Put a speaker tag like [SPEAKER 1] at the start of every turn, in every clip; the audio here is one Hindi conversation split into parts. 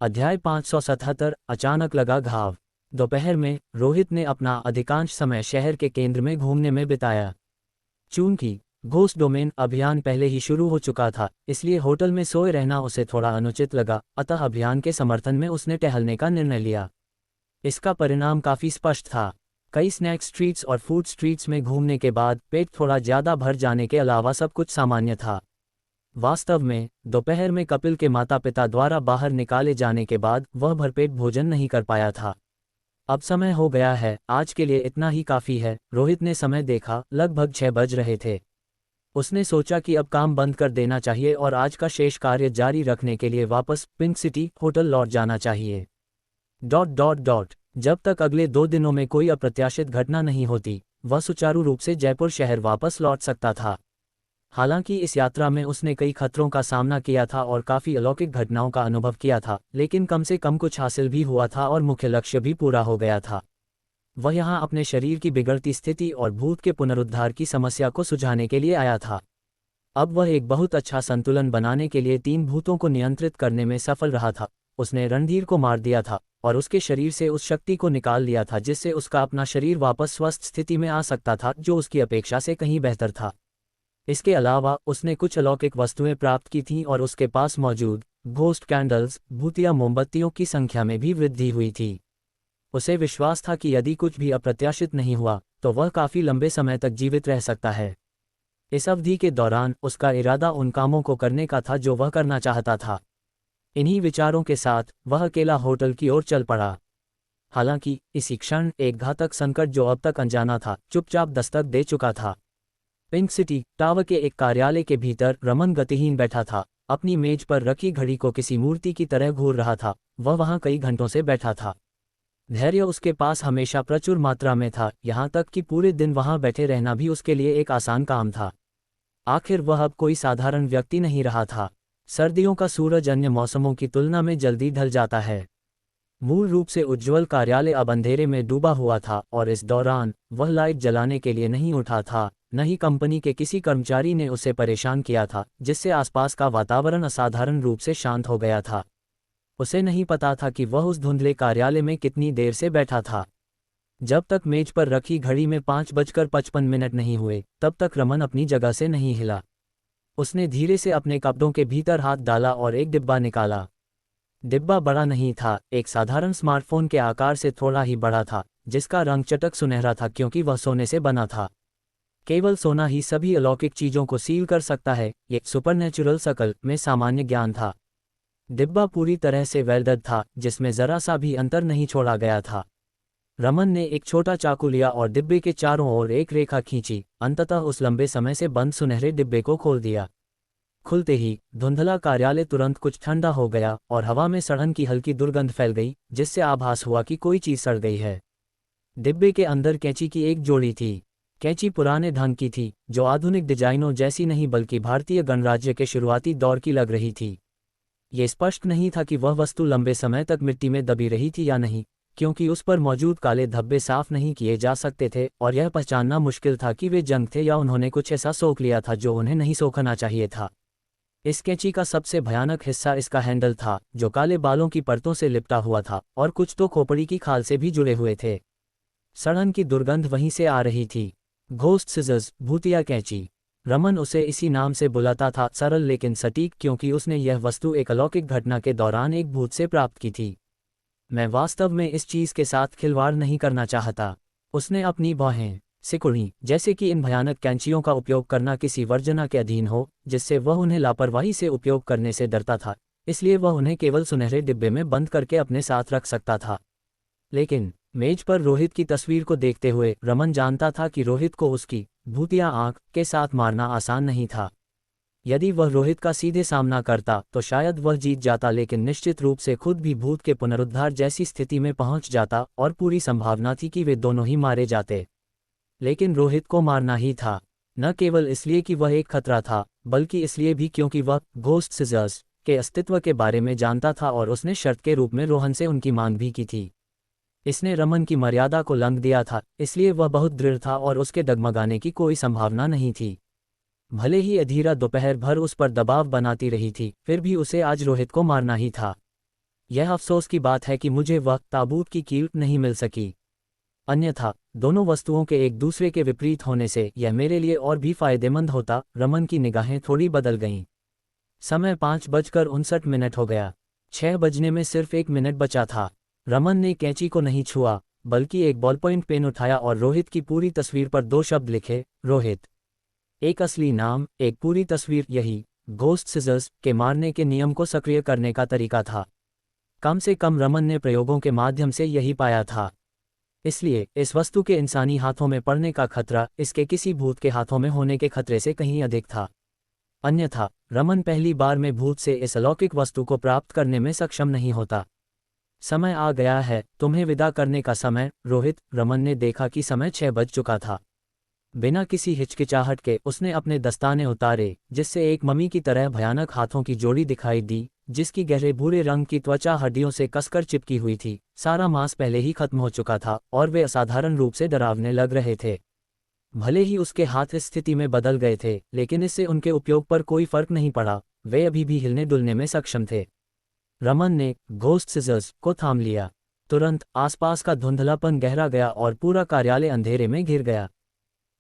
[SPEAKER 1] अध्याय 577 अचानक लगा घाव। दोपहर में रोहित ने अपना अधिकांश समय शहर के केंद्र में घूमने में बिताया। चूंकि घोस्ट डोमेन अभियान पहले ही शुरू हो चुका था, इसलिए होटल में सोए रहना उसे थोड़ा अनुचित लगा, अतः अभियान के समर्थन में उसने टहलने का निर्णय लिया। इसका परिणाम काफ़ी स्पष्ट था। कई स्नैक स्ट्रीट्स और फूड स्ट्रीट्स में घूमने के बाद पेट थोड़ा ज़्यादा भर जाने के अलावा सब कुछ सामान्य था। वास्तव में दोपहर में कपिल के माता पिता द्वारा बाहर निकाले जाने के बाद वह भरपेट भोजन नहीं कर पाया था। अब समय हो गया है, आज के लिए इतना ही काफ़ी है। रोहित ने समय देखा, लगभग 6 बज रहे थे। उसने सोचा कि अब काम बंद कर देना चाहिए और आज का शेष कार्य जारी रखने के लिए वापस पिंक सिटी होटल लौट जाना चाहिए। ... जब तक अगले 2 दिनों में कोई अप्रत्याशित घटना नहीं होती, वह सुचारू रूप से जयपुर शहर वापस लौट सकता था। हालांकि इस यात्रा में उसने कई खतरों का सामना किया था और काफ़ी अलौकिक घटनाओं का अनुभव किया था, लेकिन कम से कम कुछ हासिल भी हुआ था और मुख्य लक्ष्य भी पूरा हो गया था। वह यहाँ अपने शरीर की बिगड़ती स्थिति और भूत के पुनरुद्धार की समस्या को सुलझाने के लिए आया था। अब वह एक बहुत अच्छा संतुलन बनाने के लिए 3 भूतों को नियंत्रित करने में सफल रहा था। उसने रणधीर को मार दिया था और उसके शरीर से उस शक्ति को निकाल लिया था जिससे उसका अपना शरीर वापस स्वस्थ स्थिति में आ सकता था, जो उसकी अपेक्षा से कहीं बेहतर था। इसके अलावा उसने कुछ अलौकिक वस्तुएं प्राप्त की थीं और उसके पास मौजूद घोस्ट कैंडल्स, भूतिया मोमबत्तियों की संख्या में भी वृद्धि हुई थी। उसे विश्वास था कि यदि कुछ भी अप्रत्याशित नहीं हुआ तो वह काफ़ी लंबे समय तक जीवित रह सकता है। इस अवधि के दौरान उसका इरादा उन कामों को करने का था जो वह करना चाहता था। इन्हीं विचारों के साथ वह अकेला होटल की ओर चल पड़ा। हालांकि इसी क्षण एक घातक संकट जो अब तक अनजाना था, चुपचाप दस्तक दे चुका था। पिंक सिटी टावर के एक कार्यालय के भीतर रमन गतिहीन बैठा था, अपनी मेज पर रखी घड़ी को किसी मूर्ति की तरह घूर रहा था। वह वहां कई घंटों से बैठा था। धैर्य उसके पास हमेशा प्रचुर मात्रा में था, यहाँ तक कि पूरे दिन वहां बैठे रहना भी उसके लिए एक आसान काम था। आखिर वह अब कोई साधारण व्यक्ति नहीं रहा था। सर्दियों का सूरज अन्य मौसमों की तुलना में जल्दी ढल जाता है। मूल रूप से उज्ज्वल कार्यालय अब अंधेरे में डूबा हुआ था और इस दौरान वह लाइट जलाने के लिए नहीं उठा था, न ही कंपनी के किसी कर्मचारी ने उसे परेशान किया था, जिससे आसपास का वातावरण असाधारण रूप से शांत हो गया था। उसे नहीं पता था कि वह उस धुंधले कार्यालय में कितनी देर से बैठा था। जब तक मेज पर रखी घड़ी में 5:55 नहीं हुए, तब तक रमन अपनी जगह से नहीं हिला। उसने धीरे से अपने कपड़ों के भीतर हाथ डाला और एक डिब्बा निकाला। डिब्बा बड़ा नहीं था, एक साधारण स्मार्टफोन के आकार से थोड़ा ही बड़ा था, जिसका रंग चटक सुनहरा था क्योंकि वह सोने से बना था। केवल सोना ही सभी अलौकिक चीजों को सील कर सकता है, ये सुपरनैचुरल शकल में सामान्य ज्ञान था। डिब्बा पूरी तरह से वेल्डेड था, जिसमें जरा सा भी अंतर नहीं छोड़ा गया था। रमन ने एक छोटा चाकू लिया और डिब्बे के चारों ओर एक रेखा खींची, अंततः उस लंबे समय से बंद सुनहरे डिब्बे को खोल दिया। खुलते ही धुंधला कार्यालय तुरंत कुछ ठंडा हो गया और हवा में सड़न की हल्की दुर्गंध फैल गई, जिससे आभास हुआ कि कोई चीज सड़ गई है। डिब्बे के अंदर कैंची की एक जोड़ी थी। कैंची पुराने ढंग की थी, जो आधुनिक डिजाइनों जैसी नहीं बल्कि भारतीय गणराज्य के शुरुआती दौर की लग रही थी। ये स्पष्ट नहीं था कि वह वस्तु लंबे समय तक मिट्टी में दबी रही थी या नहीं, क्योंकि उस पर मौजूद काले धब्बे साफ नहीं किए जा सकते थे और यह पहचानना मुश्किल था कि वे जंग थे या उन्होंने कुछ ऐसा सोख लिया था जो उन्हें नहीं सोखना चाहिए था। इस कैंची का सबसे भयानक हिस्सा इसका हैंडल था, जो काले बालों की परतों से लिपटा हुआ था और कुछ तो खोपड़ी की खाल से भी जुड़े हुए थे। सड़न की दुर्गंध वहीं से आ रही थी। घोस्ट सिजर्स, भूतिया कैंची। रमन उसे इसी नाम से बुलाता था, सरल लेकिन सटीक, क्योंकि उसने यह वस्तु एक अलौकिक घटना के दौरान एक भूत से प्राप्त की थी। मैं वास्तव में इस चीज के साथ खिलवाड़ नहीं करना चाहता। उसने अपनी बाहें सिकुड़ी, जैसे कि इन भयानक कैंचियों का उपयोग करना किसी वर्जना के अधीन हो, जिससे वह उन्हें लापरवाही से उपयोग करने से डरता था, इसलिए वह उन्हें केवल सुनहरे डिब्बे में बंद करके अपने साथ रख सकता था। लेकिन मेज पर रोहित की तस्वीर को देखते हुए रमन जानता था कि रोहित को उसकी भूतिया आंख के साथ मारना आसान नहीं था। यदि वह रोहित का सीधे सामना करता तो शायद वह जीत जाता, लेकिन निश्चित रूप से खुद भी भूत के पुनरुद्धार जैसी स्थिति में पहुंच जाता और पूरी संभावना थी कि वे दोनों ही मारे जाते। लेकिन रोहित को मारना ही था, न केवल इसलिए कि वह एक खतरा था, बल्कि इसलिए भी क्योंकि वह घोस्ट सिजर्स के अस्तित्व के बारे में जानता था और उसने शर्त के रूप में रोहन से उनकी मांग भी की थी। इसने रमन की मर्यादा को लंघ दिया था, इसलिए वह बहुत दृढ़ था और उसके डगमगाने की कोई संभावना नहीं थी। भले ही अधीरा दोपहर भर उस पर दबाव बनाती रही थी, फिर भी उसे आज रोहित को मारना ही था। यह अफसोस की बात है कि मुझे वह ताबूत की कीमत नहीं मिल सकी। अन्यथा दोनों वस्तुओं के एक दूसरे के विपरीत होने से यह मेरे लिए और भी फायदेमंद होता। रमन की निगाहें थोड़ी बदल गईं। समय 5:59 हो गया। 6 बजने में सिर्फ 1 मिनट बचा था। रमन ने कैंची को नहीं छुआ, बल्कि एक बॉलपॉइंट पेन उठाया और रोहित की पूरी तस्वीर पर 2 शब्द लिखे, रोहित। एक असली नाम, एक पूरी तस्वीर। यही घोस्ट सिजर्स के मारने के नियम को सक्रिय करने का तरीका था। कम से कम रमन ने प्रयोगों के माध्यम से यही पाया था। इसलिए इस वस्तु के इंसानी हाथों में पड़ने का खतरा इसके किसी भूत के हाथों में होने के खतरे से कहीं अधिक था। अन्यथा रमन पहली बार में भूत से इस अलौकिक वस्तु को प्राप्त करने में सक्षम नहीं होता। समय आ गया है, तुम्हें विदा करने का समय, रोहित। रमन ने देखा कि समय 6 बज चुका था। बिना किसी हिचकिचाहट के उसने अपने दस्ताने उतारे, जिससे एक मम्मी की तरह भयानक हाथों की जोड़ी दिखाई दी, जिसकी गहरे भूरे रंग की त्वचा हड्डियों से कसकर चिपकी हुई थी। सारा मांस पहले ही खत्म हो चुका था और वे असाधारण रूप से डरावने लग रहे थे। भले ही उसके हाथ इस स्थिति में बदल गए थे, लेकिन इससे उनके उपयोग पर कोई फर्क नहीं पड़ा। वे अभी भी हिलने डुलने में सक्षम थे। रमन ने घोस्ट सिजर्स को थाम लिया। तुरंत आसपास का धुंधलापन गहरा गया और पूरा कार्यालय अंधेरे में घिर गया।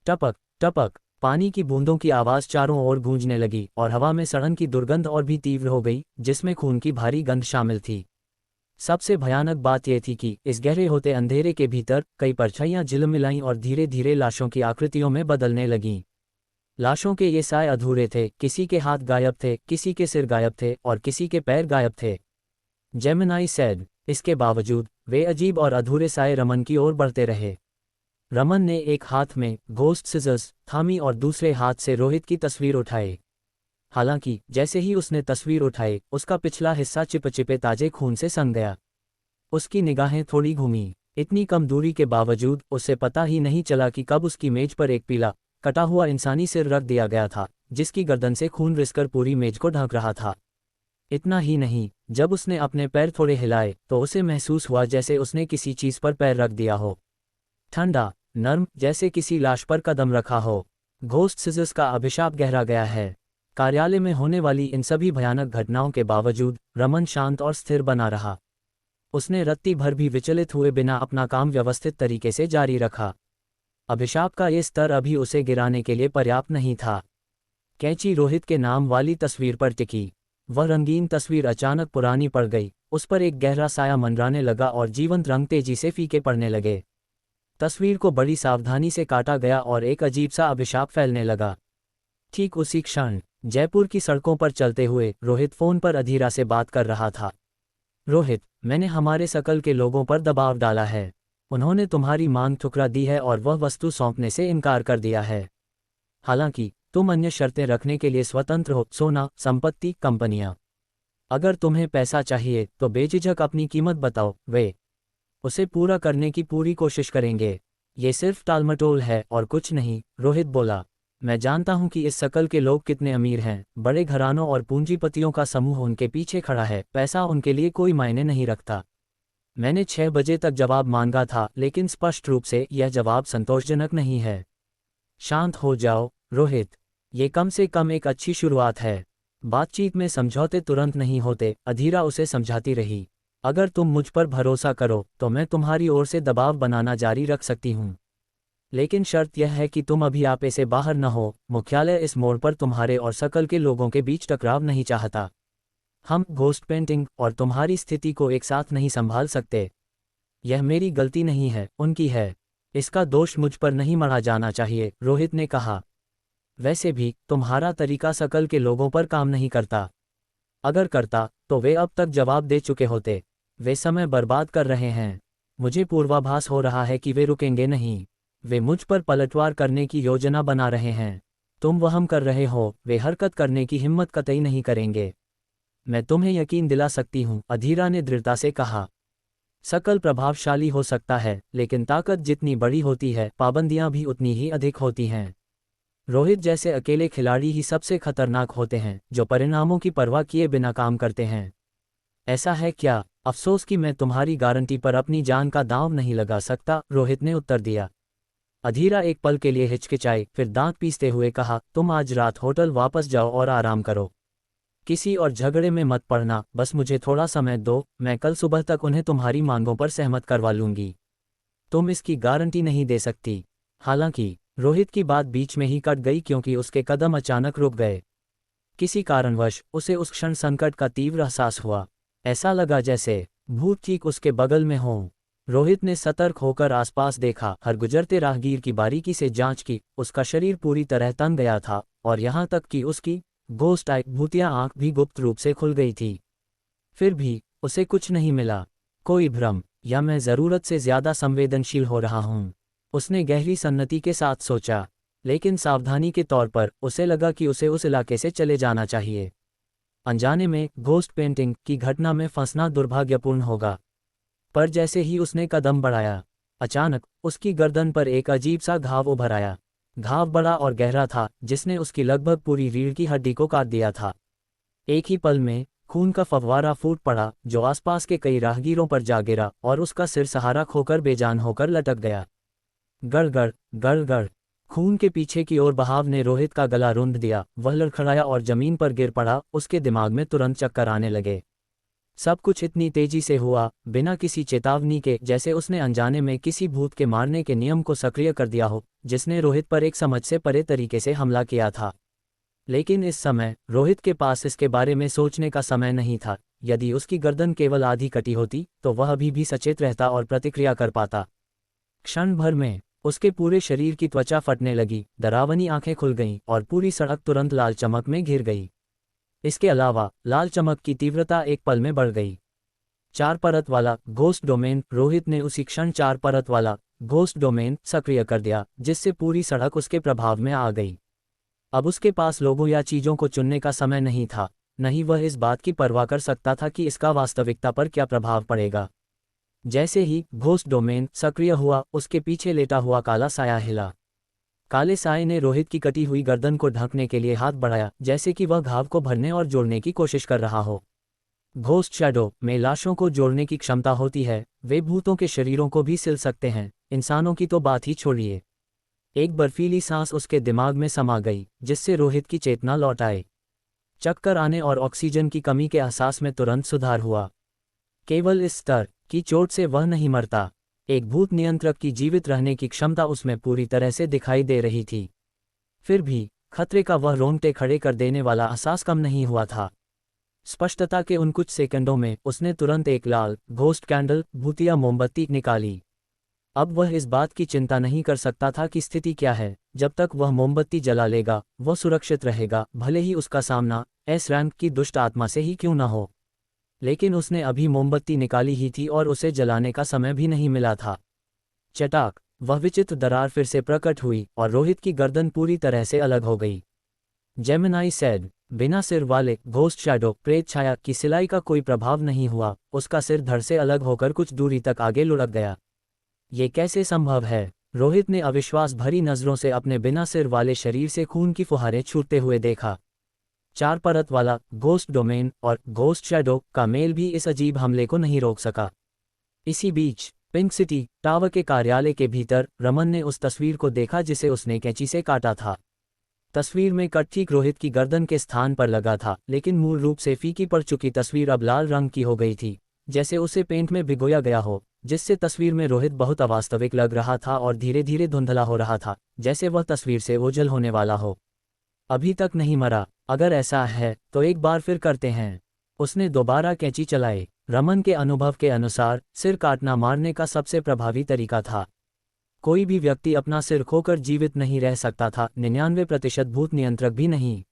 [SPEAKER 1] टपक टपक पानी की बूंदों की आवाज चारों ओर गूंजने लगी और हवा में सड़न की दुर्गंध और भी तीव्र हो गई, जिसमें खून की भारी गंध शामिल थी। सबसे भयानक बात यह थी कि इस गहरे होते अंधेरे के भीतर कई परछाइयां झिलमिलाईं और धीरे धीरे लाशों की आकृतियों में बदलने लगीं। लाशों के ये साए अधूरे थे, किसी के हाथ गायब थे, किसी के सिर गायब थे और किसी के पैर गायब थे। Gemini sad. इसके बावजूद वे अजीब और अधूरे साए रमन की ओर बढ़ते रहे। रमन ने एक हाथ में घोस्ट सिजर्स थामी और दूसरे हाथ से रोहित की तस्वीर उठाई। हालांकि जैसे ही उसने तस्वीर उठाई, उसका पिछला हिस्सा चिपचिपे ताजे खून से सन गया। उसकी निगाहें थोड़ी घूमीं। इतनी कम दूरी के बावजूद उसे पता ही नहीं चला कि कब उसकी मेज पर एक पीला, कटा हुआ इंसानी सिर रख दिया गया था, जिसकी गर्दन से खून रिसकर पूरी मेज को ढक रहा था। इतना ही नहीं, जब उसने अपने पैर थोड़े हिलाए तो उसे महसूस हुआ जैसे उसने किसी चीज पर पैर रख दिया हो। ठंडा, नर्म, जैसे किसी लाश पर कदम रखा हो। घोस्ट सिजर्स का अभिशाप गहरा गया है। कार्यालय में होने वाली इन सभी भयानक घटनाओं के बावजूद रमन शांत और स्थिर बना रहा। उसने रत्ती भर भी विचलित हुए बिना अपना काम व्यवस्थित तरीके से जारी रखा। अभिशाप का ये स्तर अभी उसे गिराने के लिए पर्याप्त नहीं था। कैंची रोहित के नाम वाली तस्वीर पर टिकी। वह रंगीन तस्वीर अचानक पुरानी पड़ गई, उस पर एक गहरा साया मंडराने लगा और जीवंत रंग तेजी से फीके पड़ने लगे। तस्वीर को बड़ी सावधानी से काटा गया और एक अजीब सा अभिशाप फैलने लगा। ठीक उसी क्षण जयपुर की सड़कों पर चलते हुए रोहित फोन पर अधीरा से बात कर रहा था। रोहित, मैंने हमारे सर्कल के लोगों पर दबाव डाला है। उन्होंने तुम्हारी मांग ठुकरा दी है और वह वस्तु सौंपने से इनकार कर दिया है। हालांकि तुम अन्य शर्तें रखने के लिए स्वतंत्र हो, सोना, संपत्ति, कंपनियां। अगर तुम्हें पैसा चाहिए तो बेझिझक अपनी कीमत बताओ, वे उसे पूरा करने की पूरी कोशिश करेंगे। ये सिर्फ टालमटोल है और कुछ नहीं, रोहित बोला। मैं जानता हूं कि इस सर्कल के लोग कितने अमीर हैं, बड़े घरानों और पूंजीपतियों का समूह उनके पीछे खड़ा है। पैसा उनके लिए कोई मायने नहीं रखता। मैंने 6 बजे तक जवाब मांगा था, लेकिन स्पष्ट रूप से यह जवाब संतोषजनक नहीं है। शांत हो जाओ, रोहित। ये कम से कम एक अच्छी शुरुआत है। बातचीत में समझौते तुरंत नहीं होते, अधीरा उसे समझाती रही। अगर तुम मुझ पर भरोसा करो तो मैं तुम्हारी ओर से दबाव बनाना जारी रख सकती हूँ, लेकिन शर्त यह है कि तुम अभी आप से बाहर न हो। मुख्यालय इस मोड़ पर तुम्हारे और सर्कल के लोगों के बीच टकराव नहीं चाहता। हम घोस्ट पेंटिंग और तुम्हारी स्थिति को एक साथ नहीं संभाल सकते। यह मेरी गलती नहीं है, उनकी है। इसका दोष मुझ पर नहीं मढ़ा जाना चाहिए, रोहित ने कहा। वैसे भी तुम्हारा तरीका सर्कल के लोगों पर काम नहीं करता। अगर करता तो वे अब तक जवाब दे चुके होते। वे समय बर्बाद कर रहे हैं। मुझे पूर्वाभास हो रहा है कि वे रुकेंगे नहीं। वे मुझ पर पलटवार करने की योजना बना रहे हैं। तुम वहम कर रहे हो, वे हरकत करने की हिम्मत कतई नहीं करेंगे। मैं तुम्हें यकीन दिला सकती हूँ, अधीरा ने दृढ़ता से कहा। सर्कल प्रभावशाली हो सकता है, लेकिन ताकत जितनी बड़ी होती है, पाबंदियां भी उतनी ही अधिक होती हैं। रोहित जैसे अकेले खिलाड़ी ही सबसे खतरनाक होते हैं, जो परिणामों की परवाह किए बिना काम करते हैं। ऐसा है क्या? अफसोस कि मैं तुम्हारी गारंटी पर अपनी जान का दांव नहीं लगा सकता, रोहित ने उत्तर दिया। अधीरा एक पल के लिए हिचकिचाई, फिर दांत पीसते हुए कहा, तुम आज रात होटल वापस जाओ और आराम करो। किसी और झगड़े में मत पड़ना, बस मुझे थोड़ा समय दो, मैं कल सुबह तक उन्हें तुम्हारी मांगों पर सहमत करवा लूंगी। तुम इसकी गारंटी नहीं दे सकती। हालांकि रोहित की बात बीच में ही कट गई क्योंकि उसके कदम अचानक रुक गए। किसी कारणवश उसे उस क्षण संकट का तीव्र एहसास हुआ। ऐसा लगा जैसे भूत ठीक उसके बगल में हों। रोहित ने सतर्क होकर आसपास देखा, हर गुजरते राहगीर की बारीकी से जांच की। उसका शरीर पूरी तरह तन गया था और यहाँ तक कि उसकी घोस्ट आई भूतिया आंख भी गुप्त रूप से खुल गई थी। फिर भी उसे कुछ नहीं मिला। कोई भ्रम, या मैं ज़रूरत से ज़्यादा संवेदनशील हो रहा हूँ, उसने गहरी सन्नति के साथ सोचा। लेकिन सावधानी के तौर पर उसे लगा कि उसे उस इलाके से चले जाना चाहिए। अनजाने में घोस्ट पेंटिंग की घटना में फंसना दुर्भाग्यपूर्ण होगा। पर जैसे ही उसने कदम बढ़ाया, अचानक उसकी गर्दन पर एक अजीब सा घाव उभर आया। घाव बड़ा और गहरा था, जिसने उसकी लगभग पूरी रीढ़ की हड्डी को काट दिया था। एक ही पल में खून का फव्वारा फूट पड़ा, जो आसपास के कई राहगीरों पर जा गिरा और उसका सिर सहारा खोकर बेजान होकर लटक गया। गड़गड़ गड़गड़, खून के पीछे की ओर बहाव ने रोहित का गला रुंध दिया। वह लड़खड़ाया और जमीन पर गिर पड़ा। उसके दिमाग में तुरंत चक्कर आने लगे। सब कुछ इतनी तेजी से हुआ, बिना किसी चेतावनी के, जैसे उसने अनजाने में किसी भूत के मारने के नियम को सक्रिय कर दिया हो, जिसने रोहित पर एक समझ से परे तरीके से हमला किया था। लेकिन इस समय रोहित के पास इसके बारे में सोचने का समय नहीं था। यदि उसकी गर्दन केवल आधी कटी होती तो वह अभी भी सचेत रहता और प्रतिक्रिया कर पाता। क्षण भर में उसके पूरे शरीर की त्वचा फटने लगी, डरावनी आंखें खुल गईं और पूरी सड़क तुरंत लाल चमक में घिर गई। इसके अलावा लाल चमक की तीव्रता एक पल में बढ़ गई। 4 परत वाला घोस्ट डोमेन। रोहित ने उसी क्षण 4 परत वाला घोस्ट डोमेन सक्रिय कर दिया, जिससे पूरी सड़क उसके प्रभाव में आ गई। अब उसके पास लोगों या चीजों को चुनने का समय नहीं था, नहीं वह इस बात की परवाह कर सकता था कि इसका वास्तविकता पर क्या प्रभाव पड़ेगा। जैसे ही घोस्ट डोमेन सक्रिय हुआ, उसके पीछे लेटा हुआ काला साया हिला। काले साये ने रोहित की कटी हुई गर्दन को ढकने के लिए हाथ बढ़ाया, जैसे कि वह घाव को भरने और जोड़ने की कोशिश कर रहा हो। घोस्ट शैडो में लाशों को जोड़ने की क्षमता होती है। वे भूतों के शरीरों को भी सिल सकते हैं, इंसानों की तो बात ही छोड़िए। एक बर्फीली सांस उसके दिमाग में समा गई, जिससे रोहित की चेतना लौट आई। चक्कर आने और ऑक्सीजन की कमी के एहसास में तुरंत सुधार हुआ। केवल इस स्तर की चोट से वह नहीं मरता। एक भूत नियंत्रक की जीवित रहने की क्षमता उसमें पूरी तरह से दिखाई दे रही थी। फिर भी खतरे का वह रोंगटे खड़े कर देने वाला एहसास कम नहीं हुआ था। स्पष्टता के उन कुछ सेकंडों में उसने तुरंत एक लाल घोस्ट कैंडल भूतिया मोमबत्ती निकाली। अब वह इस बात की चिंता नहीं कर सकता था कि स्थिति क्या है। जब तक वह मोमबत्ती जला लेगा वह सुरक्षित रहेगा, भले ही उसका सामना एस रैंक की दुष्ट आत्मा से ही क्यों न हो। लेकिन उसने अभी मोमबत्ती निकाली ही थी और उसे जलाने का समय भी नहीं मिला था। चटाक, वह विचित्र दरार फिर से प्रकट हुई और रोहित की गर्दन पूरी तरह से अलग हो गई। जेमिनाई सेड, बिना सिर वाले घोस्ट शैडो प्रेत छाया की सिलाई का कोई प्रभाव नहीं हुआ। उसका सिर धड़ से अलग होकर कुछ दूरी तक आगे लुढ़क गया। ये कैसे संभव है? रोहित ने अविश्वास भरी नजरों से अपने बिना सिर वाले शरीर से खून की फुहारें छूटते हुए देखा। 4 परत वाला घोस्ट डोमेन और घोस्ट शैडो का मेल भी इस अजीब हमले को नहीं रोक सका। इसी बीच पिंक सिटी टावर के कार्यालय के भीतर रमन ने उस तस्वीर को देखा जिसे उसने कैंची से काटा था। तस्वीर में कट ठीक रोहित की गर्दन के स्थान पर लगा था, लेकिन मूल रूप से फीकी पड़ चुकी तस्वीर अब लाल रंग की हो गई थी, जैसे उसे पेंट में भिगोया गया हो, जिससे तस्वीर में रोहित बहुत अवास्तविक लग रहा था और धीरे धीरे धुंधला हो रहा था, जैसे वह तस्वीर से ओझल होने वाला हो। अभी तक नहीं मरा? अगर ऐसा है तो एक बार फिर करते हैं। उसने दोबारा कैंची चलाई। रमन के अनुभव के अनुसार सिर काटना मारने का सबसे प्रभावी तरीका था। कोई भी व्यक्ति अपना सिर खोकर जीवित नहीं रह सकता था, 99% भूत नियंत्रक भी नहीं।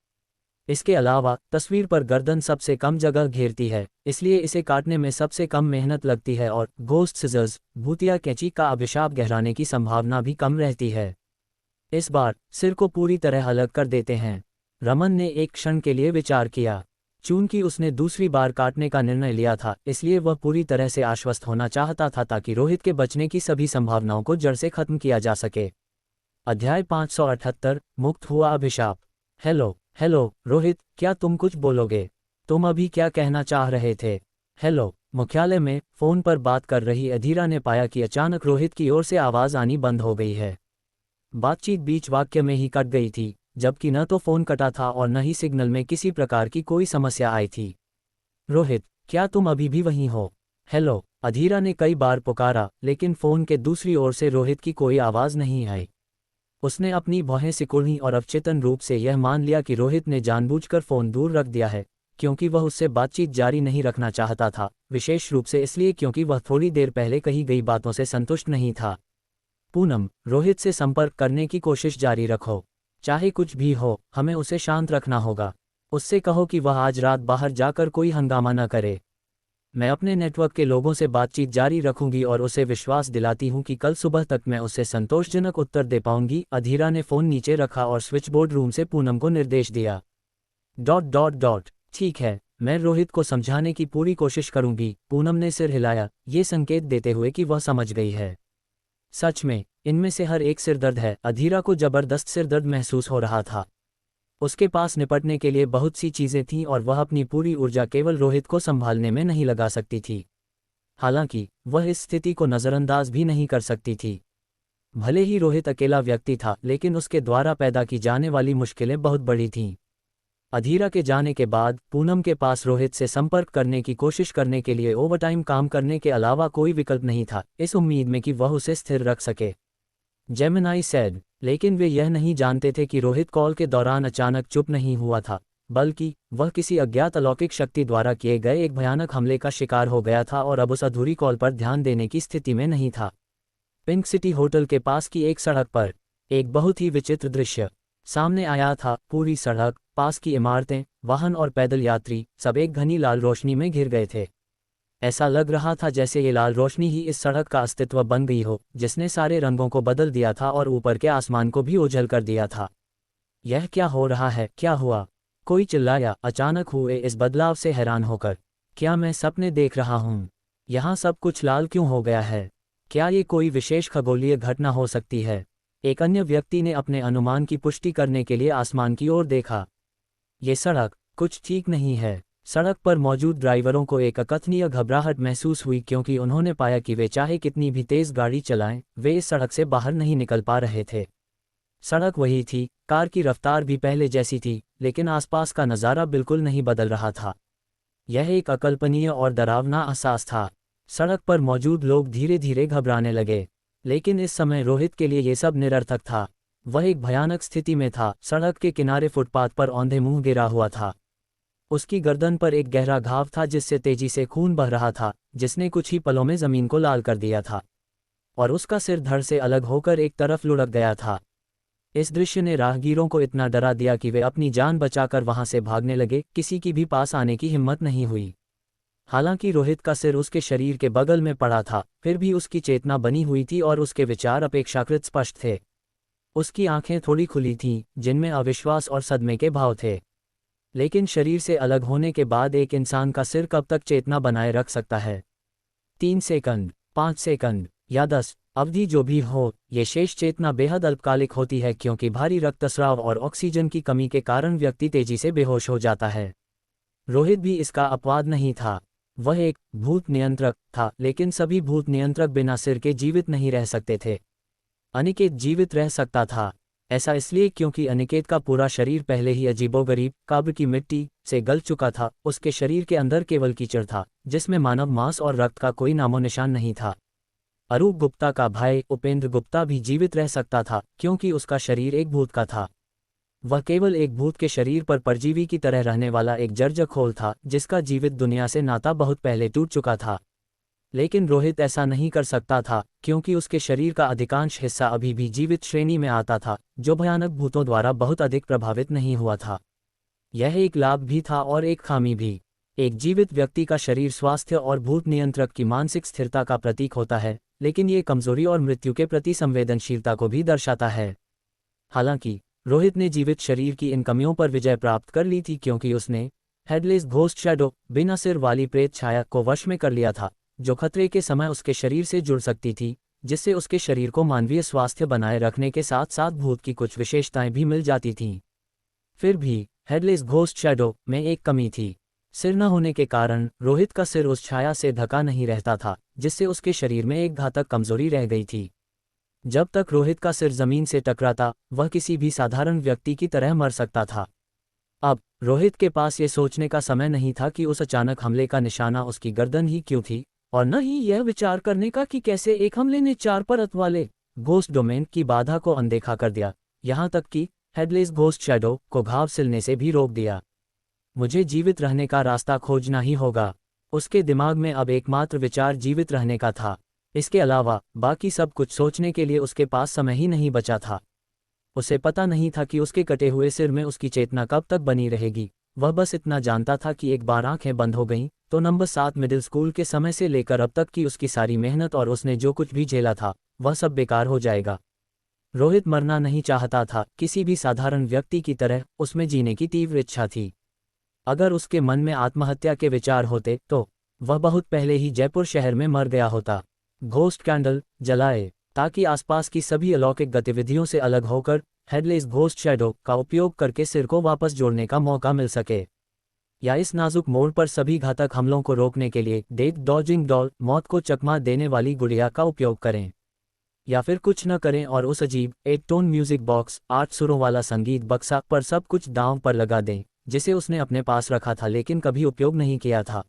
[SPEAKER 1] इसके अलावा तस्वीर पर गर्दन सबसे कम जगह घेरती है, इसलिए इसे काटने में सबसे कम मेहनत लगती है और घोस्ट सिजर्स भूतिया कैंची का अभिशाप गहराने की संभावना भी कम रहती है। इस बार सिर को पूरी तरह अलग कर देते हैं। रमन ने एक क्षण के लिए विचार किया। चूंकि उसने दूसरी बार काटने का निर्णय लिया था, इसलिए वह पूरी तरह से आश्वस्त होना चाहता था ताकि रोहित के बचने की सभी संभावनाओं को जड़ से खत्म किया जा सके। अध्याय 578 मुक्त हुआ अभिशाप। हेलो रोहित, क्या तुम कुछ बोलोगे? तुम अभी क्या कहना चाह रहे थे? हेलो। मुख्यालय में फोन पर बात कर रही अधीरा ने पाया कि अचानक रोहित की ओर से आवाज आनी बंद हो गई है। बातचीत बीच वाक्य में ही कट गई थी, जबकि न तो फ़ोन कटा था और न ही सिग्नल में किसी प्रकार की कोई समस्या आई थी। रोहित, क्या तुम अभी भी वहीं हो? हेलो, अधीरा ने कई बार पुकारा, लेकिन फ़ोन के दूसरी ओर से रोहित की कोई आवाज़ नहीं आई। उसने अपनी भौहें सिकुड़ी और अवचेतन रूप से यह मान लिया कि रोहित ने जानबूझकर फ़ोन दूर रख दिया है, क्योंकि वह उससे बातचीत जारी नहीं रखना चाहता था, विशेष रूप से इसलिए क्योंकि वह थोड़ी देर पहले कही गई बातों से संतुष्ट नहीं था। पूनम, रोहित से संपर्क करने की कोशिश जारी रखो। चाहे कुछ भी हो, हमें उसे शांत रखना होगा। उससे कहो कि वह आज रात बाहर जाकर कोई हंगामा न करे। मैं अपने नेटवर्क के लोगों से बातचीत जारी रखूंगी और उसे विश्वास दिलाती हूं कि कल सुबह तक मैं उसे संतोषजनक उत्तर दे पाऊंगी। अधीरा ने फ़ोन नीचे रखा और स्विचबोर्ड रूम से पूनम को निर्देश दिया। ठीक है, मैं रोहित को समझाने की पूरी कोशिश करूंगी। पूनम ने सिर हिलाया, ये संकेत देते हुए कि वह समझ गई है। सच में, इनमें से हर एक सिरदर्द है। अधीरा को जबरदस्त सिरदर्द महसूस हो रहा था। उसके पास निपटने के लिए बहुत सी चीज़ें थीं और वह अपनी पूरी ऊर्जा केवल रोहित को संभालने में नहीं लगा सकती थी। हालांकि वह इस स्थिति को नज़रअंदाज भी नहीं कर सकती थी। भले ही रोहित अकेला व्यक्ति था, लेकिन उसके द्वारा पैदा की जाने वाली मुश्किलें बहुत बड़ी थीं। अधीरा के जाने के बाद पूनम के पास रोहित से संपर्क करने की कोशिश करने के लिए ओवरटाइम काम करने के अलावा कोई विकल्प नहीं था, इस उम्मीद में कि वह उसे स्थिर रख सके। जेमिनाई सैड, लेकिन वे यह नहीं जानते थे कि रोहित कॉल के दौरान अचानक चुप नहीं हुआ था, बल्कि वह किसी अज्ञात अलौकिक शक्ति द्वारा किए गए एक भयानक हमले का शिकार हो गया था और अब उस अधूरी कॉल पर ध्यान देने की स्थिति में नहीं था। पिंक सिटी होटल के पास की एक सड़क पर एक बहुत ही विचित्र दृश्य सामने आया था। पूरी सड़क, पास की इमारतें, वाहन और पैदल यात्री सब एक घनी लाल रोशनी में घिर गए थे। ऐसा लग रहा था जैसे ये लाल रोशनी ही इस सड़क का अस्तित्व बन गई हो, जिसने सारे रंगों को बदल दिया था और ऊपर के आसमान को भी उजल कर दिया था। यह क्या हो रहा है? क्या हुआ? कोई चिल्लाया, अचानक हुए इस बदलाव से हैरान होकर। क्या मैं सपने देख रहा हूँ? यहाँ सब कुछ लाल क्यों हो गया है? क्या ये कोई विशेष खगोलीय घटना हो सकती है? एक अन्य व्यक्ति ने अपने अनुमान की पुष्टि करने के लिए आसमान की ओर देखा। ये सड़क, कुछ ठीक नहीं है। सड़क पर मौजूद ड्राइवरों को एक अकथनीय घबराहट महसूस हुई, क्योंकि उन्होंने पाया कि वे चाहे कितनी भी तेज गाड़ी चलाएं, वे इस सड़क से बाहर नहीं निकल पा रहे थे। सड़क वही थी, कार की रफ्तार भी पहले जैसी थी, लेकिन आसपास का नज़ारा बिल्कुल नहीं बदल रहा था। यह एक अकल्पनीय और डरावना एहसास था। सड़क पर मौजूद लोग धीरे धीरे घबराने लगे, लेकिन इस समय रोहित के लिए ये सब निरर्थक था। वह एक भयानक स्थिति में था। सड़क के किनारे फुटपाथ पर औंधे मुंह गिरा हुआ था। उसकी गर्दन पर एक गहरा घाव था जिससे तेजी से खून बह रहा था, जिसने कुछ ही पलों में जमीन को लाल कर दिया था, और उसका सिर धड़ से अलग होकर एक तरफ लुढ़क गया था। इस दृश्य ने राहगीरों को इतना डरा दिया कि वे अपनी जान बचाकर वहां से भागने लगे। किसी की भी पास आने की हिम्मत नहीं हुई। हालांकि रोहित का सिर उसके शरीर के बगल में पड़ा था, फिर भी उसकी चेतना बनी हुई थी और उसके विचार अपेक्षाकृत स्पष्ट थे। उसकी आंखें थोड़ी खुली थीं, जिनमें अविश्वास और सदमे के भाव थे। लेकिन शरीर से अलग होने के बाद एक इंसान का सिर कब तक चेतना बनाए रख सकता है? 3 सेकंड, 5 सेकंड या 10, अवधि जो भी हो, ये शेष चेतना बेहद अल्पकालिक होती है, क्योंकि भारी रक्तस्राव और ऑक्सीजन की कमी के कारण व्यक्ति तेजी से बेहोश हो जाता है। रोहित भी इसका अपवाद नहीं था। वह एक भूत नियंत्रक था, लेकिन सभी भूत नियंत्रक बिना सिर के जीवित नहीं रह सकते थे। अनिकेत जीवित रह सकता था। ऐसा इसलिए क्योंकि अनिकेत का पूरा शरीर पहले ही अजीबोगरीब काब्र की मिट्टी से गल चुका था। उसके शरीर के अंदर केवल कीचड़ था, जिसमें मानव मांस और रक्त का कोई नामो निशान नहीं था। अरूप गुप्ता का भाई उपेंद्र गुप्ता भी जीवित रह सकता था, क्योंकि उसका शरीर एक भूत का था। वह केवल एक भूत के शरीर पर परजीवी की तरह रहने वाला एक जर्जरखोल था, जिसका जीवित दुनिया से नाता बहुत पहले टूट चुका था। लेकिन रोहित ऐसा नहीं कर सकता था, क्योंकि उसके शरीर का अधिकांश हिस्सा अभी भी जीवित श्रेणी में आता था, जो भयानक भूतों द्वारा बहुत अधिक प्रभावित नहीं हुआ था। यह एक लाभ भी था और एक खामी भी। एक जीवित व्यक्ति का शरीर स्वास्थ्य और भूत नियंत्रक की मानसिक स्थिरता का प्रतीक होता है, लेकिन ये कमजोरी और मृत्यु के प्रति संवेदनशीलता को भी दर्शाता है। हालांकि रोहित ने जीवित शरीर की इन कमियों पर विजय प्राप्त कर ली थी, क्योंकि उसने हेडलेस घोस्ट शैडो, बिना सिर वाली प्रेत छाया को वश में कर लिया था, जो खतरे के समय उसके शरीर से जुड़ सकती थी, जिससे उसके शरीर को मानवीय स्वास्थ्य बनाए रखने के साथ साथ भूत की कुछ विशेषताएं भी मिल जाती थीं। फिर भी हेडलेस घोस्ट शैडो में एक कमी थी। सिर न होने के कारण रोहित का सिर उस छाया से ढका नहीं रहता था, जिससे उसके शरीर में एक घातक कमजोरी रह गई थी। जब तक रोहित का सिर जमीन से टकराता वह किसी भी साधारण व्यक्ति की तरह मर सकता था। अब रोहित के पास ये सोचने का समय नहीं था कि उस अचानक हमले का निशाना उसकी गर्दन ही क्यों थी, और न ही यह विचार करने का कि कैसे एक हमले ने 4 परत वाले घोस्ट डोमेन की बाधा को अनदेखा कर दिया, यहाँ तक कि हेडलेस घोस्ट शैडो को घाव सिलने से भी रोक दिया। मुझे जीवित रहने का रास्ता खोजना ही होगा। उसके दिमाग में अब एकमात्र विचार जीवित रहने का था। इसके अलावा बाकी सब कुछ सोचने के लिए उसके पास समय ही नहीं बचा था। उसे पता नहीं था कि उसके कटे हुए सिर में उसकी चेतना कब तक बनी रहेगी। वह बस इतना जानता था कि एक बार आंखें बंद हो गईं तो नंबर 7 मिडिल स्कूल के समय से लेकर अब तक की उसकी सारी मेहनत और उसने जो कुछ भी झेला था वह सब बेकार हो जाएगा। रोहित मरना नहीं चाहता था, किसी भी साधारण व्यक्ति की तरह उसमें जीने की तीव्र इच्छा थी। अगर उसके मन में आत्महत्या के विचार होते तो वह बहुत पहले ही जयपुर शहर में मर गया होता। घोस्ट कैंडल जलाए ताकि आसपास की सभी अलौकिक गतिविधियों से अलग होकर हेडलेस घोस्ट शैडो का उपयोग करके सिर को वापस जोड़ने का मौका मिल सके, या इस नाजुक मोड़ पर सभी घातक हमलों को रोकने के लिए डेथ डॉजिंग डॉल मौत को चकमा देने वाली गुड़िया का उपयोग करें, या फिर कुछ न करें और उस अजीब 8 टोन म्यूजिक बॉक्स 8 सुरों वाला संगीत बक्सा पर सब कुछ दांव पर लगा दें जिसे उसने अपने पास रखा था लेकिन कभी उपयोग नहीं किया था।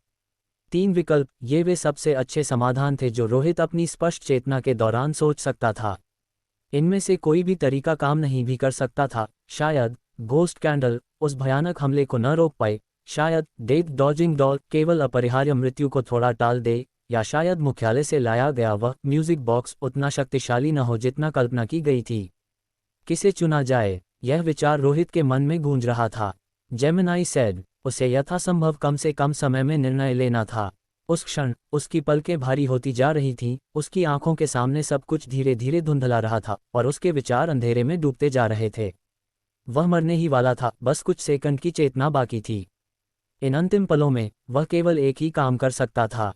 [SPEAKER 1] 3 विकल्प, ये वे सबसे अच्छे समाधान थे जो रोहित अपनी स्पष्ट चेतना के दौरान सोच सकता था। इनमें से कोई भी तरीका काम नहीं भी कर सकता था। शायद घोस्ट कैंडल उस भयानक हमले को न रोक पाए, शायद डेथ डॉजिंग डॉल केवल अपरिहार्य मृत्यु को थोड़ा टाल दे, या शायद मुख्यालय से लाया गया वह म्यूजिक बॉक्स उतना शक्तिशाली न हो जितना कल्पना की गई थी। किसे चुना जाए, यह विचार रोहित के मन में गूंज रहा था। जेमिनाई सेड, उसे यथासंभव कम से कम समय में निर्णय लेना था। उस क्षण उसकी पलकें भारी होती जा रही थीं, उसकी आंखों के सामने सब कुछ धीरे धीरे धुंधला रहा था और उसके विचार अंधेरे में डूबते जा रहे थे। वह मरने ही वाला था, बस कुछ सेकंड की चेतना बाकी थी। इन अंतिम पलों में वह केवल एक ही काम कर सकता था।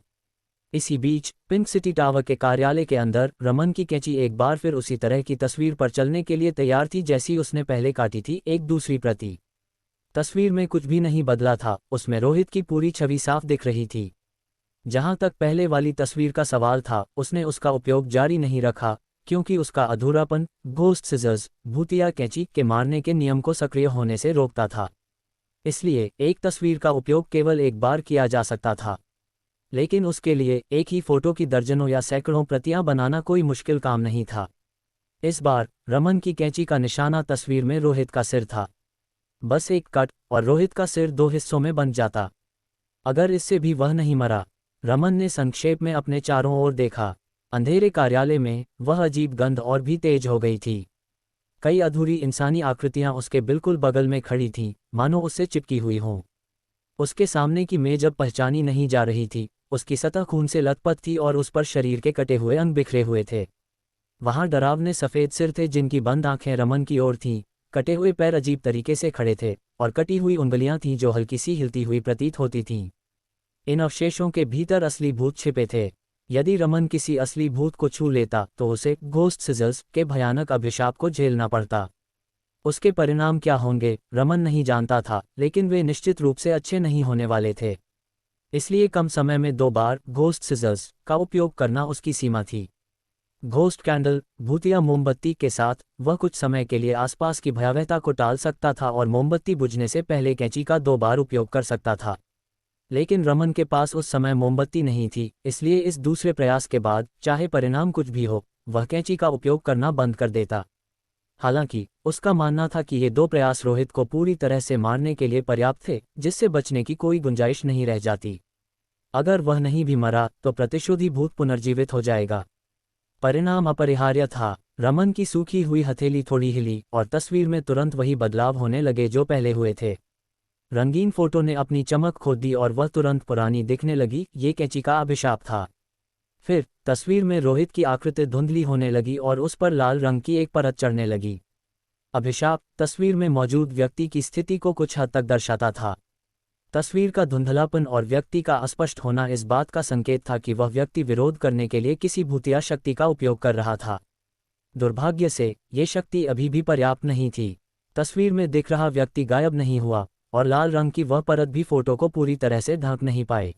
[SPEAKER 1] इसी बीच पिंक सिटी टावर के कार्यालय के अंदर रमन की कैंची एक बार फिर उसी तरह की तस्वीर पर चलने के लिए तैयार थी जैसी उसने पहले काटी थी, एक दूसरी प्रति। तस्वीर में कुछ भी नहीं बदला था, उसमें रोहित की पूरी छवि साफ दिख रही थी। जहां तक पहले वाली तस्वीर का सवाल था, उसने उसका उपयोग जारी नहीं रखा क्योंकि उसका अधूरापन घोस्ट सिजर्स भूतिया कैंची के मारने के नियम को सक्रिय होने से रोकता था। इसलिए एक तस्वीर का उपयोग केवल एक बार किया जा सकता था, लेकिन उसके लिए एक ही फोटो की दर्जनों या सैकड़ों प्रतियां बनाना कोई मुश्किल काम नहीं था। इस बार रमन की कैंची का निशाना तस्वीर में रोहित का सिर था। बस एक कट और रोहित का सिर 2 हिस्सों में बन जाता। अगर इससे भी वह नहीं मरा। रमन ने संक्षेप में अपने चारों ओर देखा। अंधेरे कार्यालय में वह अजीब गंध और भी तेज हो गई थी। कई अधूरी इंसानी आकृतियां उसके बिल्कुल बगल में खड़ी थीं, मानो उससे चिपकी हुई हों। उसके सामने की मेज अब पहचानी नहीं जा रही थी, उसकी सतह खून से लथपथ थी और उस पर शरीर के कटे हुए अंग बिखरे हुए थे। वहां डरावने सफ़ेद सिर थे जिनकी बंद आंखें रमन की ओर थीं, कटे हुए पैर अजीब तरीके से खड़े थे और कटी हुई उंगलियां थीं जो हल्की सी हिलती हुई प्रतीत होती थीं। इन अवशेषों के भीतर असली भूत छिपे थे। यदि रमन किसी असली भूत को छू लेता तो उसे घोस्ट सिजर्स के भयानक अभिशाप को झेलना पड़ता। उसके परिणाम क्या होंगे रमन नहीं जानता था, लेकिन वे निश्चित रूप से अच्छे नहीं होने वाले थे। इसलिए कम समय में 2 बार घोस्ट सिजर्स का उपयोग करना उसकी सीमा थी। घोस्ट कैंडल भूतिया मोमबत्ती के साथ वह कुछ समय के लिए आसपास की भयावहता को टाल सकता था और मोमबत्ती बुझने से पहले कैंची का 2 बार उपयोग कर सकता था। लेकिन रमन के पास उस समय मोमबत्ती नहीं थी, इसलिए इस दूसरे प्रयास के बाद चाहे परिणाम कुछ भी हो, वह कैंची का उपयोग करना बंद कर देता। हालांकि उसका मानना था कि ये 2 प्रयास रोहित को पूरी तरह से मारने के लिए पर्याप्त थे, जिससे बचने की कोई गुंजाइश नहीं रह जाती। अगर वह नहीं भी मरा तो प्रतिशोधी भूत पुनर्जीवित हो जाएगा। परिणाम अपरिहार्य था। रमन की सूखी हुई हथेली थोड़ी हिली और तस्वीर में तुरंत वही बदलाव होने लगे जो पहले हुए थे। रंगीन फोटो ने अपनी चमक खो दी और वह तुरंत पुरानी दिखने लगी, ये कैंची का अभिशाप था। फिर तस्वीर में रोहित की आकृति धुंधली होने लगी और उस पर लाल रंग की एक परत चढ़ने लगी। अभिशाप तस्वीर में मौजूद व्यक्ति की स्थिति को कुछ हद तक दर्शाता था। तस्वीर का धुंधलापन और व्यक्ति का अस्पष्ट होना इस बात का संकेत था कि वह व्यक्ति विरोध करने के लिए किसी भूतिया शक्ति का उपयोग कर रहा था। दुर्भाग्य से ये शक्ति अभी भी पर्याप्त नहीं थी। तस्वीर में दिख रहा व्यक्ति गायब नहीं हुआ और लाल रंग की वह परत भी फोटो को पूरी तरह से ढक नहीं पाए।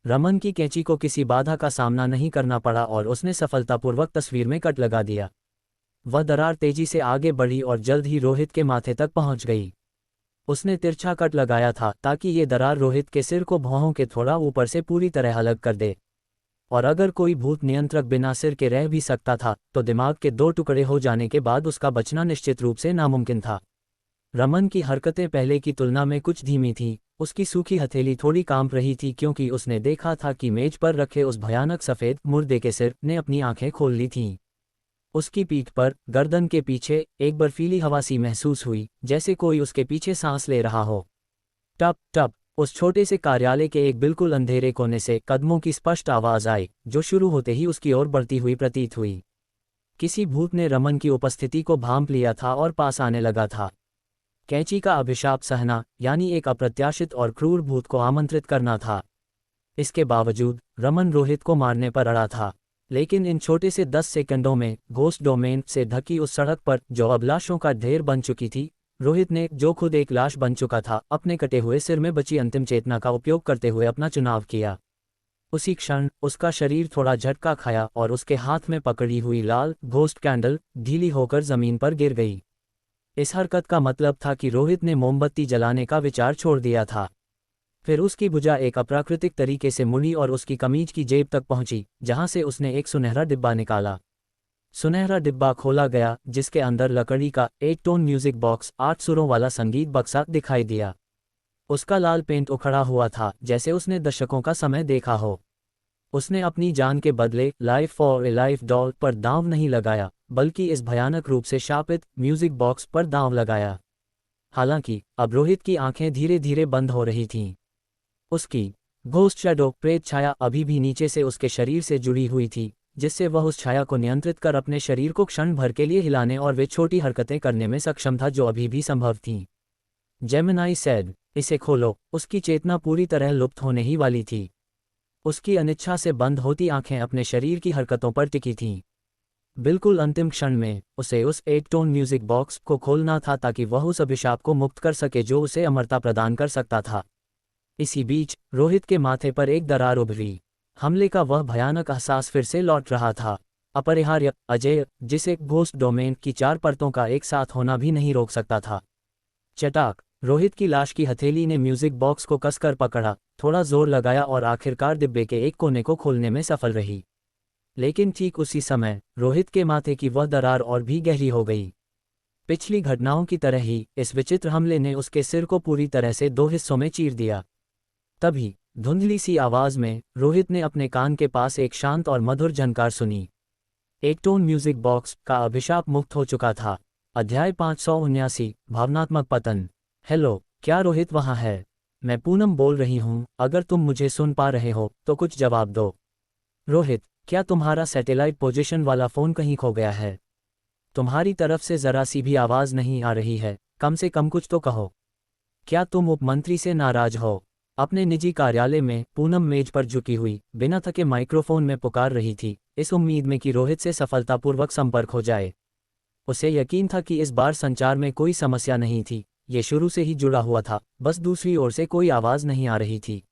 [SPEAKER 1] रमन की कैंची को किसी बाधा का सामना नहीं करना पड़ा और उसने सफलतापूर्वक तस्वीर में कट लगा दिया। वह दरार तेजी से आगे बढ़ी और जल्द ही रोहित के माथे तक पहुंच गई। उसने तिरछा कट लगाया था ताकि ये दरार रोहित के सिर को भौहों के थोड़ा ऊपर से पूरी तरह अलग कर दे। और अगर कोई भूत नियंत्रक बिना सिर के रह भी सकता था, तो दिमाग के 2 टुकड़े हो जाने के बाद उसका बचना निश्चित रूप से नामुमकिन था। रमन की हरकतें पहले की तुलना में कुछ धीमी थीं। उसकी सूखी हथेली थोड़ी कांप रही थी क्योंकि उसने देखा था कि मेज पर रखे उस भयानक सफ़ेद मुर्दे के सिर ने अपनी आंखें खोल ली थीं। उसकी पीठ पर, गर्दन के पीछे, एक बर्फीली हवा सी महसूस हुई, जैसे कोई उसके पीछे सांस ले रहा हो। टप टप। उस छोटे से कार्यालय के एक बिल्कुल अंधेरे कोने से कदमों की स्पष्ट आवाज आई, जो शुरू होते ही उसकी ओर बढ़ती हुई प्रतीत हुई। किसी भूत ने रमन की उपस्थिति को भांप लिया था और पास आने लगा था। कैंची का अभिशाप सहना, यानी एक अप्रत्याशित और क्रूर भूत को आमंत्रित करना था। इसके बावजूद रमन रोहित को मारने पर अड़ा था। लेकिन इन छोटे से 10 सेकंडों में घोस्ट डोमेन से ढकी उस सड़क पर, जो अब लाशों का ढेर बन चुकी थी, रोहित ने, जो खुद एक लाश बन चुका था, अपने कटे हुए सिर में बची अंतिम चेतना का उपयोग करते हुए अपना चुनाव किया। उसी क्षण उसका शरीर थोड़ा झटका खाया और उसके हाथ में पकड़ी हुई लाल घोस्ट कैंडल ढीली होकर जमीन पर गिर गई। इस हरकत का मतलब था कि रोहित ने मोमबत्ती जलाने का विचार छोड़ दिया था। फिर उसकी भुजा एक अप्राकृतिक तरीके से मुड़ी और उसकी कमीज की जेब तक पहुंची, जहां से उसने एक सुनहरा डिब्बा निकाला। सुनहरा डिब्बा खोला गया, जिसके अंदर लकड़ी का 8 टोन म्यूजिक बॉक्स, 8 सुरों वाला संगीत बक्सा दिखाई दिया। उसका लाल पेंट उखड़ा हुआ था, जैसे उसने दशकों का समय देखा हो। उसने अपनी जान के बदले life for a life doll पर दांव नहीं लगाया, बल्कि इस भयानक रूप से शापित म्यूजिक बॉक्स पर दांव लगाया। हालांकि अब रोहित की आंखें धीरे धीरे बंद हो रही थीं। उसकी घोस्ट शैडो प्रेत छाया अभी भी नीचे से उसके शरीर से जुड़ी हुई थी, जिससे वह उस छाया को नियंत्रित कर अपने शरीर को क्षण भर के लिए हिलाने और वे छोटी हरकतें करने में सक्षम था जो अभी भी संभव थीं। जेमिनाई सैड, इसे खोलो। उसकी चेतना पूरी तरह लुप्त होने ही वाली थी। उसकी अनिच्छा से बंद होती आंखें अपने शरीर की हरकतों पर टिकी थीं। बिल्कुल अंतिम क्षण में उसे उस 8 टोन म्यूजिक बॉक्स को खोलना था ताकि वह उस अभिशाप को मुक्त कर सके जो उसे अमरता प्रदान कर सकता था। इसी बीच रोहित के माथे पर एक दरार उभरी। हमले का वह भयानक एहसास फिर से लौट रहा था। अपरिहार्य, अजेय, जिसे घोस्ट डोमेन की 4 परतों का एक साथ होना भी नहीं रोक सकता था। चटाक। रोहित की लाश की हथेली ने म्यूजिक बॉक्स को कसकर पकड़ा, थोड़ा जोर लगाया और आखिरकार डिब्बे के एक कोने को खोलने में सफल रही। लेकिन ठीक उसी समय रोहित के माथे की वह दरार और भी गहरी हो गई। पिछली घटनाओं की तरह ही इस विचित्र हमले ने उसके सिर को पूरी तरह से 2 हिस्सों में चीर दिया। तभी धुंधली सी आवाज में रोहित ने अपने कान के पास एक शांत और मधुर झनकार सुनी। 8 टोन म्यूजिक बॉक्स का अभिशाप मुक्त हो चुका था। अध्याय 579, भावनात्मक पतन। हेलो, क्या रोहित वहां है? मैं पूनम बोल रही हूं। अगर तुम मुझे सुन पा रहे हो तो कुछ जवाब दो। रोहित, क्या तुम्हारा सैटेलाइट पोजीशन वाला फ़ोन कहीं खो गया है? तुम्हारी तरफ से ज़रा सी भी आवाज़ नहीं आ रही है, कम से कम कुछ तो कहो। क्या तुम उपमंत्री से नाराज हो? अपने निजी कार्यालय में पूनम मेज पर झुकी हुई, बिना थके माइक्रोफोन में पुकार रही थी, इस उम्मीद में कि रोहित से सफलतापूर्वक संपर्क हो जाए। उसे यकीन था कि इस बार संचार में कोई समस्या नहीं थी, ये शुरू से ही जुड़ा हुआ था, बस दूसरी ओर से कोई आवाज़ नहीं आ रही थी।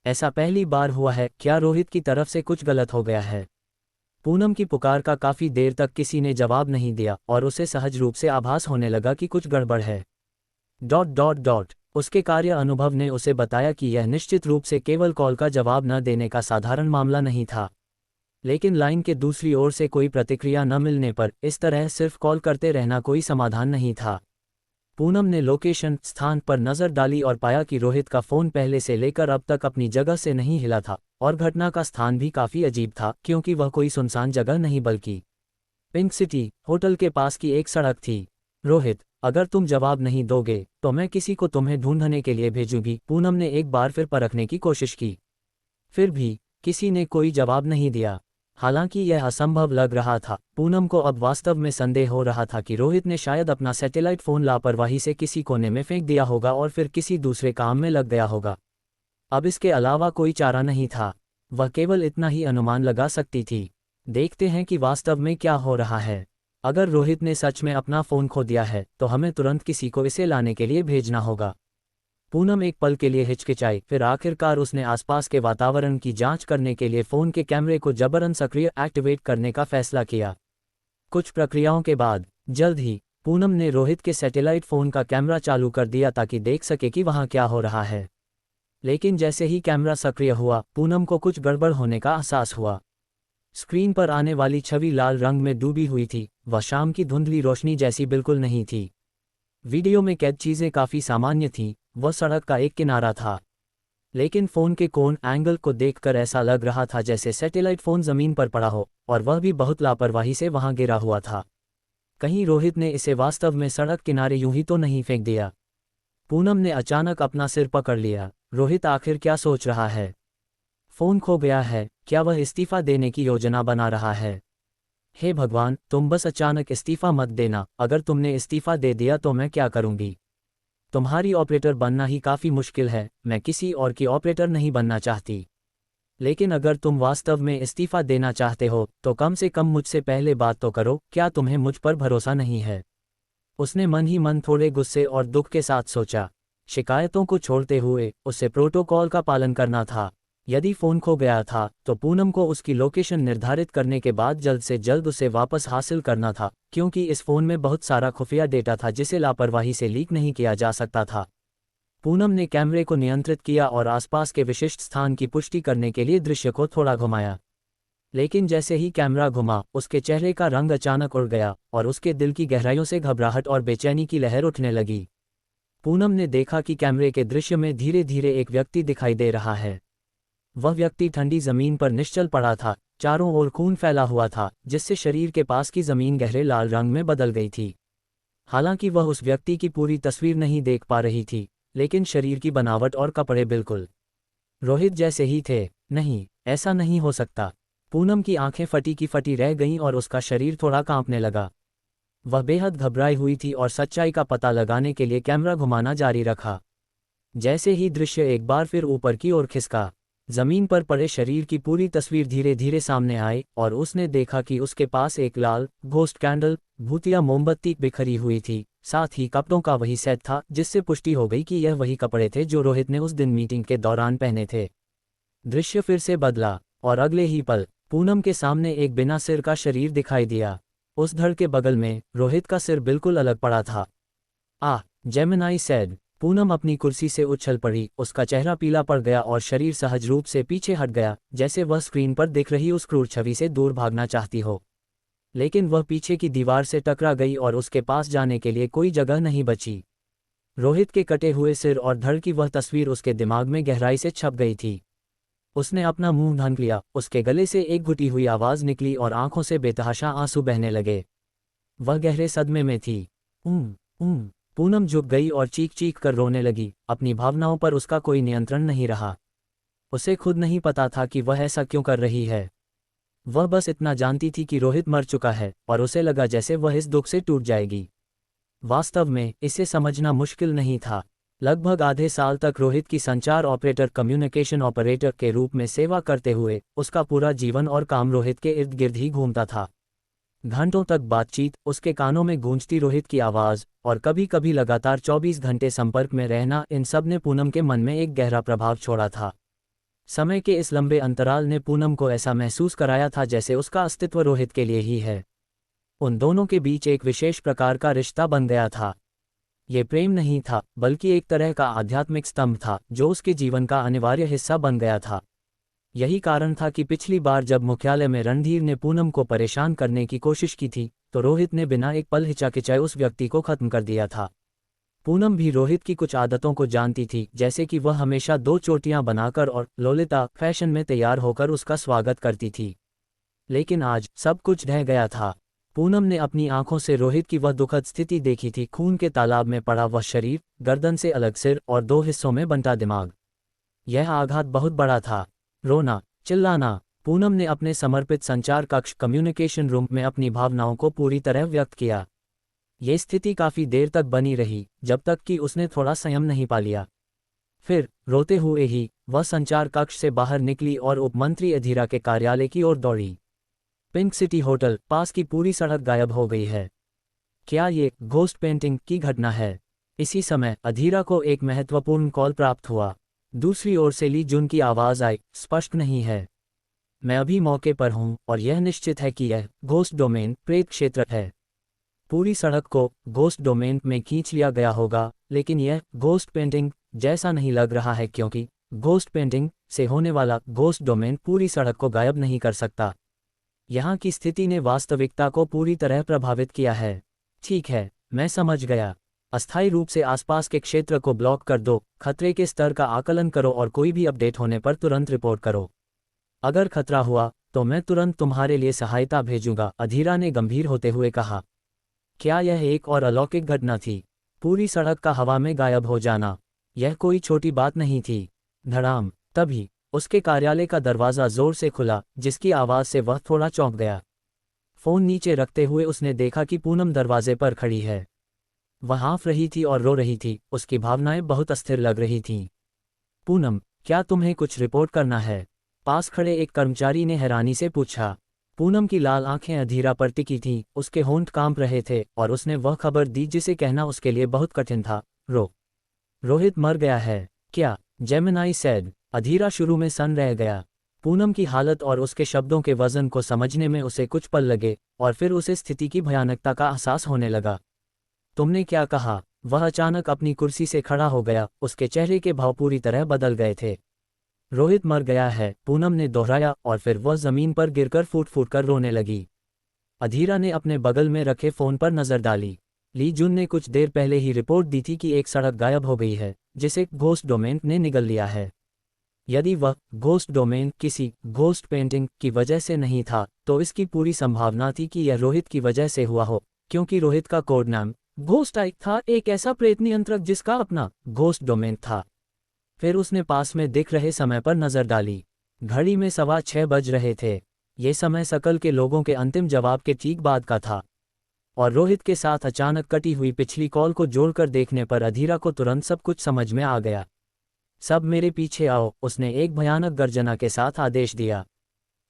[SPEAKER 1] ऐसा पहली बार हुआ है? क्या रोहित की तरफ से कुछ गलत हो गया है? पूनम की पुकार का काफी देर तक किसी ने जवाब नहीं दिया और उसे सहज रूप से आभास होने लगा कि कुछ गड़बड़ है। उसके कार्य अनुभव ने उसे बताया कि यह निश्चित रूप से केवल कॉल का जवाब न देने का साधारण मामला नहीं था। लेकिन लाइन के दूसरी ओर से कोई प्रतिक्रिया न मिलने पर इस तरह सिर्फ कॉल करते रहना कोई समाधान नहीं था। पूनम ने लोकेशन स्थान पर नज़र डाली और पाया कि रोहित का फ़ोन पहले से लेकर अब तक अपनी जगह से नहीं हिला था, और घटना का स्थान भी काफ़ी अजीब था क्योंकि वह कोई सुनसान जगह नहीं बल्कि पिंक सिटी होटल के पास की एक सड़क थी। रोहित, अगर तुम जवाब नहीं दोगे तो मैं किसी को तुम्हें ढूंढने के लिए भेजूंगी। पूनम ने एक बार फिर परखने की कोशिश की। फिर भी किसी ने कोई जवाब नहीं दिया। हालांकि यह असंभव लग रहा था, पूनम को अब वास्तव में संदेह हो रहा था कि रोहित ने शायद अपना सैटेलाइट फ़ोन लापरवाही से किसी कोने में फेंक दिया होगा और फिर किसी दूसरे काम में लग गया होगा। अब इसके अलावा कोई चारा नहीं था। वह केवल इतना ही अनुमान लगा सकती थी। देखते हैं कि वास्तव में क्या हो रहा है। अगर रोहित ने सच में अपना फ़ोन खो दिया है तो हमें तुरंत किसी को इसे लाने के लिए भेजना होगा। पूनम एक पल के लिए हिचकिचाई, फिर आखिरकार उसने आसपास के वातावरण की जांच करने के लिए फ़ोन के कैमरे को जबरन सक्रिय एक्टिवेट करने का फैसला किया। कुछ प्रक्रियाओं के बाद जल्द ही पूनम ने रोहित के सैटेलाइट फ़ोन का कैमरा चालू कर दिया ताकि देख सके कि वहाँ क्या हो रहा है। लेकिन जैसे ही कैमरा सक्रिय हुआ, पूनम को कुछ गड़बड़ होने का एहसास हुआ। स्क्रीन पर आने वाली छवि लाल रंग में डूबी हुई थी, वह शाम की धुंधली रोशनी जैसी बिल्कुल नहीं थी। वीडियो में कैद चीज़ें काफ़ी सामान्य थीं, वह सड़क का एक किनारा था। लेकिन फ़ोन के कोण एंगल को देखकर ऐसा लग रहा था जैसे सैटेलाइट फ़ोन ज़मीन पर पड़ा हो, और वह भी बहुत लापरवाही से वहाँ गिरा हुआ था। कहीं रोहित ने इसे वास्तव में सड़क किनारे यूं ही तो नहीं फेंक दिया। पूनम ने अचानक अपना सिर पकड़ लिया। रोहित आखिर क्या सोच रहा है? फ़ोन खो गया है, क्या वह इस्तीफ़ा देने की योजना बना रहा है? हे भगवान, तुम बस अचानक इस्तीफ़ा मत देना, अगर तुमने इस्तीफ़ा दे दिया तो मैं क्या करूँगी? तुम्हारी ऑपरेटर बनना ही काफ़ी मुश्किल है, मैं किसी और की ऑपरेटर नहीं बनना चाहती। लेकिन अगर तुम वास्तव में इस्तीफ़ा देना चाहते हो, तो कम से कम मुझसे पहले बात तो करो, क्या तुम्हें मुझ पर भरोसा नहीं है? उसने मन ही मन थोड़े गुस्से और दुख के साथ सोचा। शिकायतों को छोड़ते हुए उसे प्रोटोकॉल का पालन करना था। यदि फ़ोन खो गया था, तो पूनम को उसकी लोकेशन निर्धारित करने के बाद जल्द से जल्द उसे वापस हासिल करना था, क्योंकि इस फ़ोन में बहुत सारा खुफिया डेटा था जिसे लापरवाही से लीक नहीं किया जा सकता था। पूनम ने कैमरे को नियंत्रित किया और आसपास के विशिष्ट स्थान की पुष्टि करने के लिए दृश्य को थोड़ा घुमाया। लेकिन जैसे ही कैमरा घुमा, उसके चेहरे का रंग अचानक उड़ गया और उसके दिल की गहराइयों से घबराहट और बेचैनी की लहर उठने लगी। पूनम ने देखा कि कैमरे के दृश्य में धीरे धीरे एक व्यक्ति दिखाई दे रहा है। वह व्यक्ति ठंडी जमीन पर निश्चल पड़ा था, चारों ओर खून फैला हुआ था, जिससे शरीर के पास की जमीन गहरे लाल रंग में बदल गई थी। हालांकि वह उस व्यक्ति की पूरी तस्वीर नहीं देख पा रही थी, लेकिन शरीर की बनावट और कपड़े बिल्कुल रोहित जैसे ही थे। नहीं, ऐसा नहीं हो सकता। पूनम की आंखें फटी की फटी रह गईं और उसका शरीर थोड़ा कांपने लगा। वह बेहद घबराई हुई थी और सच्चाई का पता लगाने के लिए कैमरा घुमाना जारी रखा। जैसे ही दृश्य एक बार फिर ऊपर की ओर खिसका, जमीन पर पड़े शरीर की पूरी तस्वीर धीरे धीरे सामने आई और उसने देखा कि उसके पास एक लाल घोस्ट कैंडल, भूतिया मोमबत्ती बिखरी हुई थी। साथ ही कपड़ों का वही सेट था, जिससे पुष्टि हो गई कि यह वही कपड़े थे जो रोहित ने उस दिन मीटिंग के दौरान पहने थे। दृश्य फिर से बदला और अगले ही पल पूनम के सामने एक बिना सिर का शरीर दिखाई दिया। उस धड़ के बगल में रोहित का सिर बिल्कुल अलग पड़ा था। Gemini said. पूनम अपनी कुर्सी से उछल पड़ी, उसका चेहरा पीला पड़ गया और शरीर सहज रूप से पीछे हट गया, जैसे वह स्क्रीन पर दिख रही उस क्रूर छवि से दूर भागना चाहती हो। लेकिन वह पीछे की दीवार से टकरा गई और उसके पास जाने के लिए कोई जगह नहीं बची। रोहित के कटे हुए सिर और धड़ की वह तस्वीर उसके दिमाग में गहराई से छप गई थी। उसने अपना मुंह ढक लिया, उसके गले से एक घुटी हुई आवाज़ निकली और आंखों से बेतहाशा आंसू बहने लगे। वह गहरे सदमे में थी। पूनम झुक गई और चीख चीख कर रोने लगी। अपनी भावनाओं पर उसका कोई नियंत्रण नहीं रहा। उसे खुद नहीं पता था कि वह ऐसा क्यों कर रही है। वह बस इतना जानती थी कि रोहित मर चुका है और उसे लगा जैसे वह इस दुख से टूट जाएगी। वास्तव में इसे समझना मुश्किल नहीं था। लगभग आधे साल तक रोहित की संचार ऑपरेटर, कम्युनिकेशन ऑपरेटर के रूप में सेवा करते हुए उसका पूरा जीवन और काम रोहित के इर्द गिर्द ही घूमता था। घंटों तक बातचीत, उसके कानों में गूंजती रोहित की आवाज़ और कभी कभी लगातार 24 घंटे संपर्क में रहना, इन सब ने पूनम के मन में एक गहरा प्रभाव छोड़ा था। समय के इस लंबे अंतराल ने पूनम को ऐसा महसूस कराया था जैसे उसका अस्तित्व रोहित के लिए ही है। उन दोनों के बीच एक विशेष प्रकार का रिश्ता बन गया था। ये प्रेम नहीं था, बल्कि एक तरह का आध्यात्मिक स्तंभ था जो उसके जीवन का अनिवार्य हिस्सा बन गया था। यही कारण था कि पिछली बार जब मुख्यालय में रणधीर ने पूनम को परेशान करने की कोशिश की थी, तो रोहित ने बिना एक पल हिचकिचाए उस व्यक्ति को खत्म कर दिया था। पूनम भी रोहित की कुछ आदतों को जानती थी, जैसे कि वह हमेशा 2 चोटियां बनाकर और लोलिता फैशन में तैयार होकर उसका स्वागत करती थी। लेकिन आज सब कुछ ढह गया था। पूनम ने अपनी आंखों से रोहित की वह दुखद स्थिति देखी थी, खून के तालाब में पड़ा वह शरीर, गर्दन से अलग सिर और 2 हिस्सों में बंटा दिमाग। यह आघात बहुत बड़ा था। रोना, चिल्लाना। पूनम ने अपने समर्पित संचार कक्ष, कम्युनिकेशन रूम में अपनी भावनाओं को पूरी तरह व्यक्त किया। ये स्थिति काफ़ी देर तक बनी रही, जब तक कि उसने थोड़ा संयम नहीं पा लिया। फिर रोते हुए ही वह संचार कक्ष से बाहर निकली और उपमंत्री अधीरा के कार्यालय की ओर दौड़ी। पिंक सिटी होटल पास की पूरी सड़क गायब हो गई है। क्या ये घोस्ट पेंटिंग की घटना है? इसी समय अधीरा को एक महत्वपूर्ण कॉल प्राप्त हुआ। दूसरी ओर से ली जुन की आवाज़ आई, स्पष्ट नहीं है। मैं अभी मौके पर हूँ और यह निश्चित है कि यह घोस्ट डोमेन प्रेत क्षेत्र है। पूरी सड़क को घोस्ट डोमेन में खींच लिया गया होगा, लेकिन यह घोस्ट पेंटिंग जैसा नहीं लग रहा है क्योंकि घोस्ट पेंटिंग से होने वाला घोस्ट डोमेन पूरी सड़क को गायब नहीं कर सकता। यहाँ की स्थिति ने वास्तविकता को पूरी तरह प्रभावित किया है। ठीक है, मैं समझ गया। अस्थायी रूप से आसपास के क्षेत्र को ब्लॉक कर दो, खतरे के स्तर का आकलन करो और कोई भी अपडेट होने पर तुरंत रिपोर्ट करो। अगर खतरा हुआ तो मैं तुरंत तुम्हारे लिए सहायता भेजूंगा, अधीरा ने गंभीर होते हुए कहा। क्या यह एक और अलौकिक घटना थी? पूरी सड़क का हवा में गायब हो जाना, यह कोई छोटी बात नहीं थी। धड़ाम, तभी उसके कार्यालय का दरवाज़ा जोर से खुला, जिसकी आवाज़ से वह थोड़ा चौंक गया। फ़ोन नीचे रखते हुए उसने देखा कि पूनम दरवाजे पर खड़ी है। वह हाँफ रही थी और रो रही थी, उसकी भावनाएं बहुत अस्थिर लग रही थीं। पूनम, क्या तुम्हें कुछ रिपोर्ट करना है? पास खड़े एक कर्मचारी ने हैरानी से पूछा। पूनम की लाल आंखें अधीरा पर टिकी थीं, उसके होंठ कांप रहे थे और उसने वह खबर दी जिसे कहना उसके लिए बहुत कठिन था। रोहित मर गया है क्या? Gemini sad. अधीरा शुरू में सन रह गया। पूनम की हालत और उसके शब्दों के वजन को समझने में उसे कुछ पल लगे और फिर उसे स्थिति की भयानकता का एहसास होने लगा। तुमने क्या कहा? वह अचानक अपनी कुर्सी से खड़ा हो गया, उसके चेहरे के भाव पूरी तरह बदल गए थे। रोहित मर गया है, पूनम ने दोहराया और फिर वह जमीन पर गिरकर फूट फूट कर रोने लगी। अधीरा ने अपने बगल में रखे फ़ोन पर नज़र डाली। ली जुन ने कुछ देर पहले ही रिपोर्ट दी थी कि एक सड़क गायब हो गई है, जिसे घोस्ट डोमेन ने निगल लिया है। यदि वह घोस्ट डोमेन किसी घोस्ट पेंटिंग की वजह से नहीं था, तो इसकी पूरी संभावना थी कि यह रोहित की वजह से हुआ हो, क्योंकि रोहित का कोड नाम घोस्ट आइक था, एक ऐसा प्रेत नियंत्रक जिसका अपना घोस्ट डोमेन था। फिर उसने पास में दिख रहे समय पर नज़र डाली। घड़ी में 6:15 बज रहे थे। ये समय सकल के लोगों के अंतिम जवाब के ठीक बाद का था। और रोहित के साथ अचानक कटी हुई पिछली कॉल को जोड़कर देखने पर अधीरा को तुरंत सब कुछ समझ में आ गया। सब मेरे पीछे आओ, उसने एक भयानक गर्जना के साथ आदेश दिया।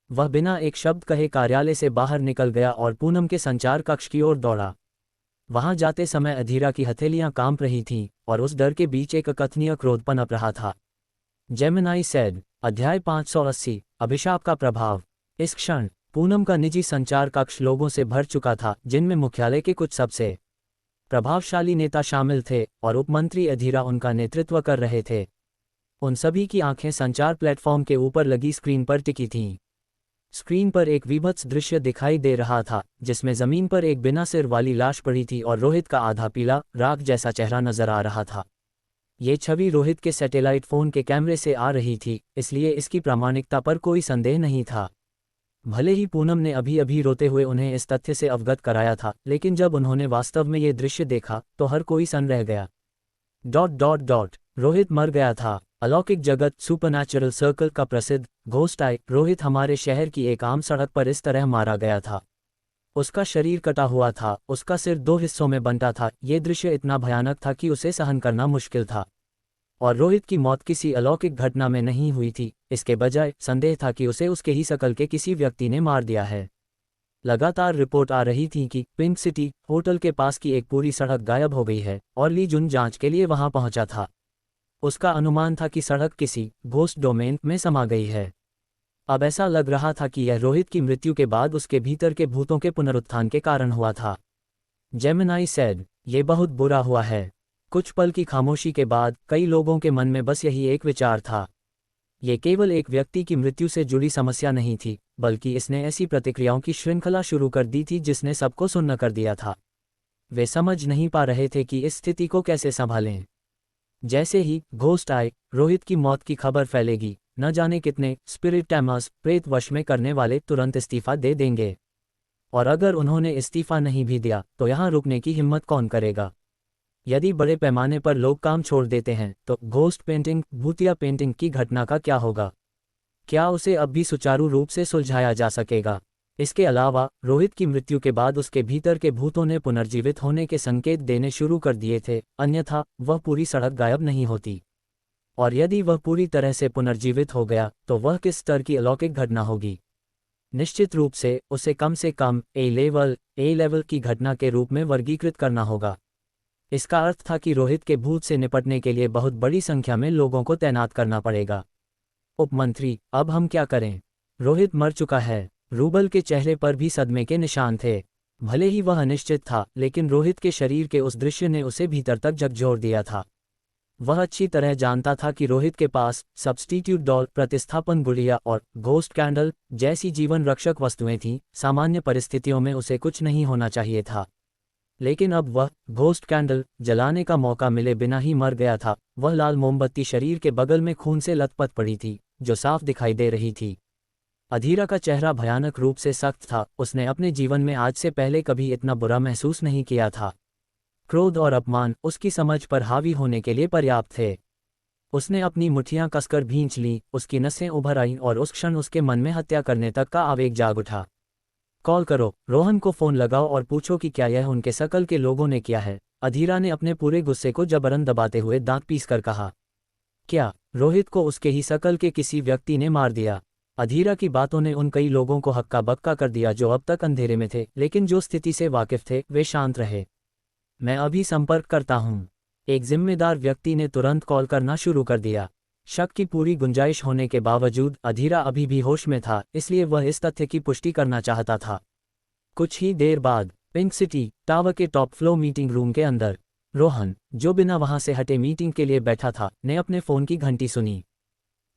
[SPEAKER 1] वह बिना एक शब्द कहे कार्यालय से बाहर निकल गया और पूनम के संचार कक्ष की ओर दौड़ा। वहां जाते समय अधीरा की हथेलियां कांप रही थीं और उस डर के बीच एक अकथनीय क्रोध पनप रहा था। Gemini sad. अध्याय 580, अभिशाप का प्रभाव। इस क्षण पूनम का निजी संचार कक्ष लोगों से भर चुका था, जिनमें मुख्यालय के कुछ सबसे प्रभावशाली नेता शामिल थे और उपमंत्री अधीरा उनका नेतृत्व कर रहे थे। उन सभी की आंखें संचार प्लेटफॉर्म के ऊपर लगी स्क्रीन पर टिकी थीं। स्क्रीन पर एक विभत्स दृश्य दिखाई दे रहा था, जिसमें जमीन पर एक बिना सिर वाली लाश पड़ी थी और रोहित का आधा पीला राख जैसा चेहरा नजर आ रहा था। ये छवि रोहित के सैटेलाइट फोन के कैमरे से आ रही थी, इसलिए इसकी प्रामाणिकता पर कोई संदेह नहीं था। भले ही पूनम ने अभी अभी रोते हुए उन्हें इस तथ्य से अवगत कराया था, लेकिन जब उन्होंने वास्तव में ये दृश्य देखा तो हर कोई सन रह गया। रोहित मर गया था। अलौकिक जगत सुपरनैचुरल सर्कल का प्रसिद्ध घोस्ट आइक रोहित हमारे शहर की एक आम सड़क पर इस तरह मारा गया था। उसका शरीर कटा हुआ था, उसका सिर 2 हिस्सों में बंटा था। ये दृश्य इतना भयानक था कि उसे सहन करना मुश्किल था। और रोहित की मौत किसी अलौकिक घटना में नहीं हुई थी, इसके बजाय संदेह था कि उसे उसके ही शकल के किसी व्यक्ति ने मार दिया है। लगातार रिपोर्ट आ रही थी कि पिंक सिटी होटल के पास की एक पूरी सड़क गायब हो गई है और ली जुन जांच के लिए वहां पहुंचा था। उसका अनुमान था कि सड़क किसी घोस्ट डोमेन में समा गई है। अब ऐसा लग रहा था कि यह रोहित की मृत्यु के बाद उसके भीतर के भूतों के पुनरुत्थान के कारण हुआ था। जेमिनाई सैड, ये बहुत बुरा हुआ है। कुछ पल की खामोशी के बाद कई लोगों के मन में बस यही एक विचार था। ये केवल एक व्यक्ति की मृत्यु से जुड़ी समस्या नहीं थी, बल्कि इसने ऐसी प्रतिक्रियाओं की श्रृंखला शुरू कर दी थी जिसने सबको सुन्न कर दिया था। वे समझ नहीं पा रहे थे कि इस स्थिति को कैसे संभालें। जैसे ही घोस्ट आए, रोहित की मौत की खबर फैलेगी, न जाने कितने स्पिरिट टैमर्स प्रेत वश में करने वाले तुरंत इस्तीफा दे देंगे। और अगर उन्होंने इस्तीफा नहीं भी दिया तो यहाँ रुकने की हिम्मत कौन करेगा? यदि बड़े पैमाने पर लोग काम छोड़ देते हैं तो घोस्ट पेंटिंग भूतिया पेंटिंग की घटना का क्या होगा? क्या उसे अब भी सुचारू रूप से सुलझाया जा सकेगा? इसके अलावा रोहित की मृत्यु के बाद उसके भीतर के भूतों ने पुनर्जीवित होने के संकेत देने शुरू कर दिए थे, अन्यथा वह पूरी सड़क गायब नहीं होती। और यदि वह पूरी तरह से पुनर्जीवित हो गया तो वह किस स्तर की अलौकिक घटना होगी? निश्चित रूप से उसे कम ए लेवल की घटना के रूप में वर्गीकृत करना होगा। इसका अर्थ था कि रोहित के भूत से निपटने के लिए बहुत बड़ी संख्या में लोगों को तैनात करना पड़ेगा। उपमंत्री, अब हम क्या करें? रोहित मर चुका है। रूबल के चेहरे पर भी सदमे के निशान थे। भले ही वह अनिश्चित था, लेकिन रोहित के शरीर के उस दृश्य ने उसे भीतर तक झकझोर दिया था। वह अच्छी तरह जानता था कि रोहित के पास सब्स्टिट्यूट डॉल, प्रतिस्थापन गुड़िया और घोस्ट कैंडल जैसी जीवन रक्षक वस्तुएं थीं। सामान्य परिस्थितियों में उसे कुछ नहीं होना चाहिए था, लेकिन अब वह घोस्ट कैंडल जलाने का मौका मिले बिना ही मर गया था। वह लाल मोमबत्ती शरीर के बगल में खून से लथपथ पड़ी थी, जो साफ दिखाई दे रही थी। अधीरा का चेहरा भयानक रूप से सख्त था। उसने अपने जीवन में आज से पहले कभी इतना बुरा महसूस नहीं किया था। क्रोध और अपमान उसकी समझ पर हावी होने के लिए पर्याप्त थे। उसने अपनी मुट्ठियां कसकर भींच लीं, उसकी नसें उभर आईं और उस क्षण उसके मन में हत्या करने तक का आवेग जाग उठा। कॉल करो, रोहन को फोन लगाओ और पूछो कि क्या यह उनके सर्कल के लोगों ने किया है। अधीरा ने अपने पूरे गुस्से को जबरन दबाते हुए दांत पीसकर कहा। क्या रोहित को उसके ही सर्कल के किसी व्यक्ति ने मार दिया? अधीरा की बातों ने उन कई लोगों को हक्का बक्का कर दिया जो अब तक अंधेरे में थे, लेकिन जो स्थिति से वाकिफ थे वे शांत रहे। मैं अभी संपर्क करता हूँ, एक जिम्मेदार व्यक्ति ने तुरंत कॉल करना शुरू कर दिया। शक की पूरी गुंजाइश होने के बावजूद अधीरा अभी भी होश में था, इसलिए वह इस तथ्य की पुष्टि करना चाहता था। कुछ ही देर बाद पिंक सिटी टावर के टॉप फ्लोर मीटिंग रूम के अंदर रोहन, जो बिना वहां से हटे मीटिंग के लिए बैठा था, ने अपने फोन की घंटी सुनी।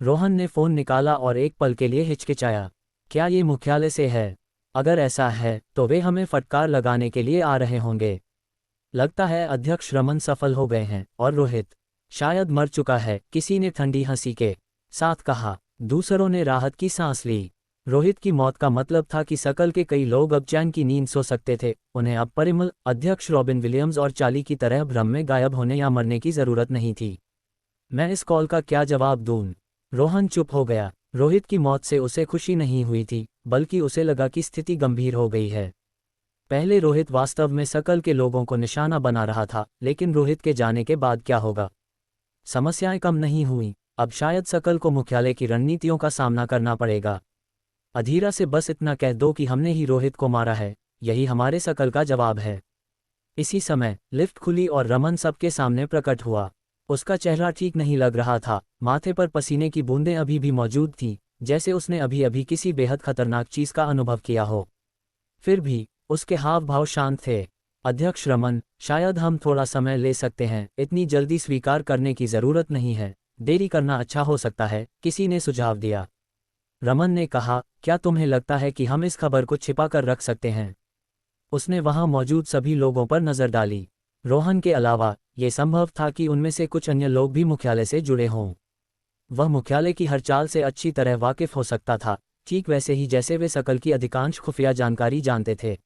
[SPEAKER 1] रोहन ने फोन निकाला और एक पल के लिए हिचकिचाया। क्या ये मुख्यालय से है? अगर ऐसा है तो वे हमें फटकार लगाने के लिए आ रहे होंगे। लगता है अध्यक्ष रमन सफल हो गए हैं और रोहित शायद मर चुका है, किसी ने ठंडी हंसी के साथ कहा। दूसरों ने राहत की सांस ली। रोहित की मौत का मतलब था कि सकल के कई लोग अब चैन की नींद सो सकते थे। उन्हें अब परिमल, अध्यक्ष रॉबिन विलियम्स और चार्ली की तरह भ्रम में गायब होने या मरने की जरूरत नहीं थी। मैं इस कॉल का क्या जवाब दूं? रोहन चुप हो गया। रोहित की मौत से उसे खुशी नहीं हुई थी, बल्कि उसे लगा कि स्थिति गंभीर हो गई है। पहले रोहित वास्तव में सकल के लोगों को निशाना बना रहा था, लेकिन रोहित के जाने के बाद क्या होगा? समस्याएं कम नहीं हुई। अब शायद सकल को मुख्यालय की रणनीतियों का सामना करना पड़ेगा। अधीरा से बस इतना कह दो कि हमने ही रोहित को मारा है, यही हमारे सकल का जवाब है। इसी समय लिफ्ट खुली और रमन सबके सामने प्रकट हुआ। उसका चेहरा ठीक नहीं लग रहा था, माथे पर पसीने की बूंदें अभी भी मौजूद थीं, जैसे उसने अभी अभी किसी बेहद खतरनाक चीज का अनुभव किया हो। फिर भी उसके हाव भाव शांत थे। अध्यक्ष रमन, शायद हम थोड़ा समय ले सकते हैं, इतनी जल्दी स्वीकार करने की जरूरत नहीं है, देरी करना अच्छा हो सकता है, किसी ने सुझाव दिया। रमन ने कहा, क्या तुम्हें लगता है कि हम इस खबर को छिपा कर रख सकते हैं? उसने वहां मौजूद सभी लोगों पर नजर डाली। रोहन के अलावा ये संभव था कि उनमें से कुछ अन्य लोग भी मुख्यालय से जुड़े हों। वह मुख्यालय की हर चाल से अच्छी तरह वाकिफ हो सकता था, ठीक वैसे ही जैसे वे सकल की अधिकांश खुफिया जानकारी जानते थे।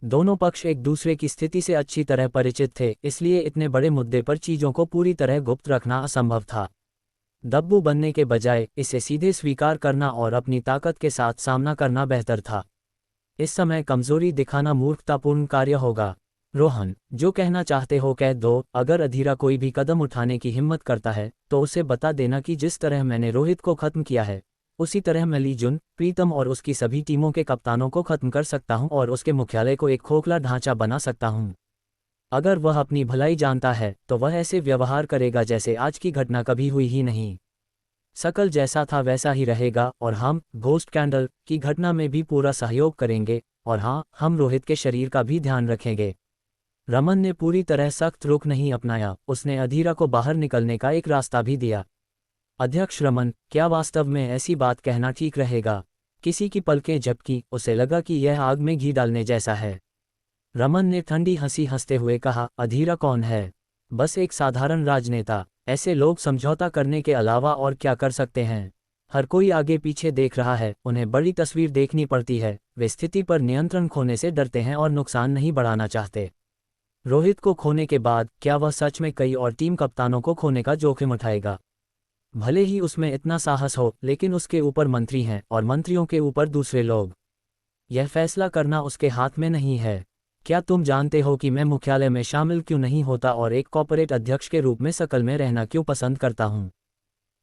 [SPEAKER 1] दोनों पक्ष एक दूसरे की स्थिति से अच्छी तरह परिचित थे, इसलिए इतने बड़े मुद्दे पर चीजों को पूरी तरह गुप्त रखना असंभव था। दब्बू बनने के बजाय इसे सीधे स्वीकार करना और अपनी ताकत के साथ सामना करना बेहतर था। इस समय कमजोरी दिखाना मूर्खतापूर्ण कार्य होगा। रोहन, जो कहना चाहते हो कह दो। अगर अधीरा कोई भी कदम उठाने की हिम्मत करता है तो उसे बता देना कि जिस तरह मैंने रोहित को खत्म किया है, उसी तरह मैं ली जुन, प्रीतम और उसकी सभी टीमों के कप्तानों को खत्म कर सकता हूं और उसके मुख्यालय को एक खोखला ढांचा बना सकता हूं। अगर वह अपनी भलाई जानता है तो वह ऐसे व्यवहार करेगा जैसे आज की घटना कभी हुई ही नहीं। सकल जैसा था वैसा ही रहेगा और हम घोस्ट कैंडल की घटना में भी पूरा सहयोग करेंगे, और हाँ, हम रोहित के शरीर का भी ध्यान रखेंगे। रमन ने पूरी तरह सख्त रुख नहीं अपनाया, उसने अधीरा को बाहर निकलने का एक रास्ता भी दिया। अध्यक्ष रमन, क्या वास्तव में ऐसी बात कहना ठीक रहेगा? किसी की पलकें झपकी, उसे लगा कि यह आग में घी डालने जैसा है। रमन ने ठंडी हंसी हंसते हुए कहा, अधीरा कौन है? बस एक साधारण राजनेता। ऐसे लोग समझौता करने के अलावा और क्या कर सकते हैं? हर कोई आगे पीछे देख रहा है, उन्हें बड़ी तस्वीर देखनी पड़ती है। वे स्थिति पर नियंत्रण खोने से डरते हैं और नुकसान नहीं बढ़ाना चाहते। रोहित को खोने के बाद क्या वह सच में कई और टीम कप्तानों को खोने का जोखिम उठाएगा? भले ही उसमें इतना साहस हो, लेकिन उसके ऊपर मंत्री हैं और मंत्रियों के ऊपर दूसरे लोग। यह फैसला करना उसके हाथ में नहीं है। क्या तुम जानते हो कि मैं मुख्यालय में शामिल क्यों नहीं होता और एक कॉर्पोरेट अध्यक्ष के रूप में सकल में रहना क्यों पसंद करता हूं?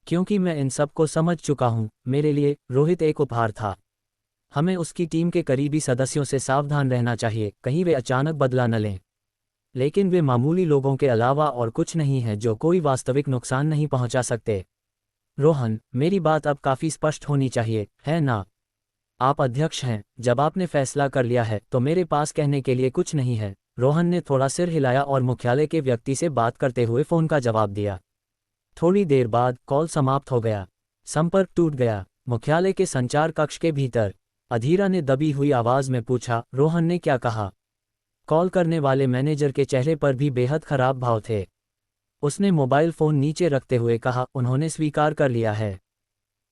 [SPEAKER 1] क्योंकि मैं इन सब को समझ चुका हूं। मेरे लिए रोहित एक उपहार था। हमें उसकी टीम के करीबी सदस्यों से सावधान रहना चाहिए, कहीं वे अचानक बदला न लें। लेकिन वे मामूली लोगों के अलावा और कुछ नहीं है जो कोई वास्तविक नुकसान नहीं पहुंचा सकते। रोहन, मेरी बात अब काफी स्पष्ट होनी चाहिए, है ना? आप अध्यक्ष हैं, जब आपने फैसला कर लिया है तो मेरे पास कहने के लिए कुछ नहीं है। रोहन ने थोड़ा सिर हिलाया और मुख्यालय के व्यक्ति से बात करते हुए फ़ोन का जवाब दिया। थोड़ी देर बाद कॉल समाप्त हो गया। संपर्क टूट गया। मुख्यालय के संचार कक्ष के भीतर अधीरा ने दबी हुई आवाज़ में पूछा, रोहन ने क्या कहा? कॉल करने वाले मैनेजर के चेहरे पर भी बेहद खराब भाव थे। उसने मोबाइल फ़ोन नीचे रखते हुए कहा, उन्होंने स्वीकार कर लिया है।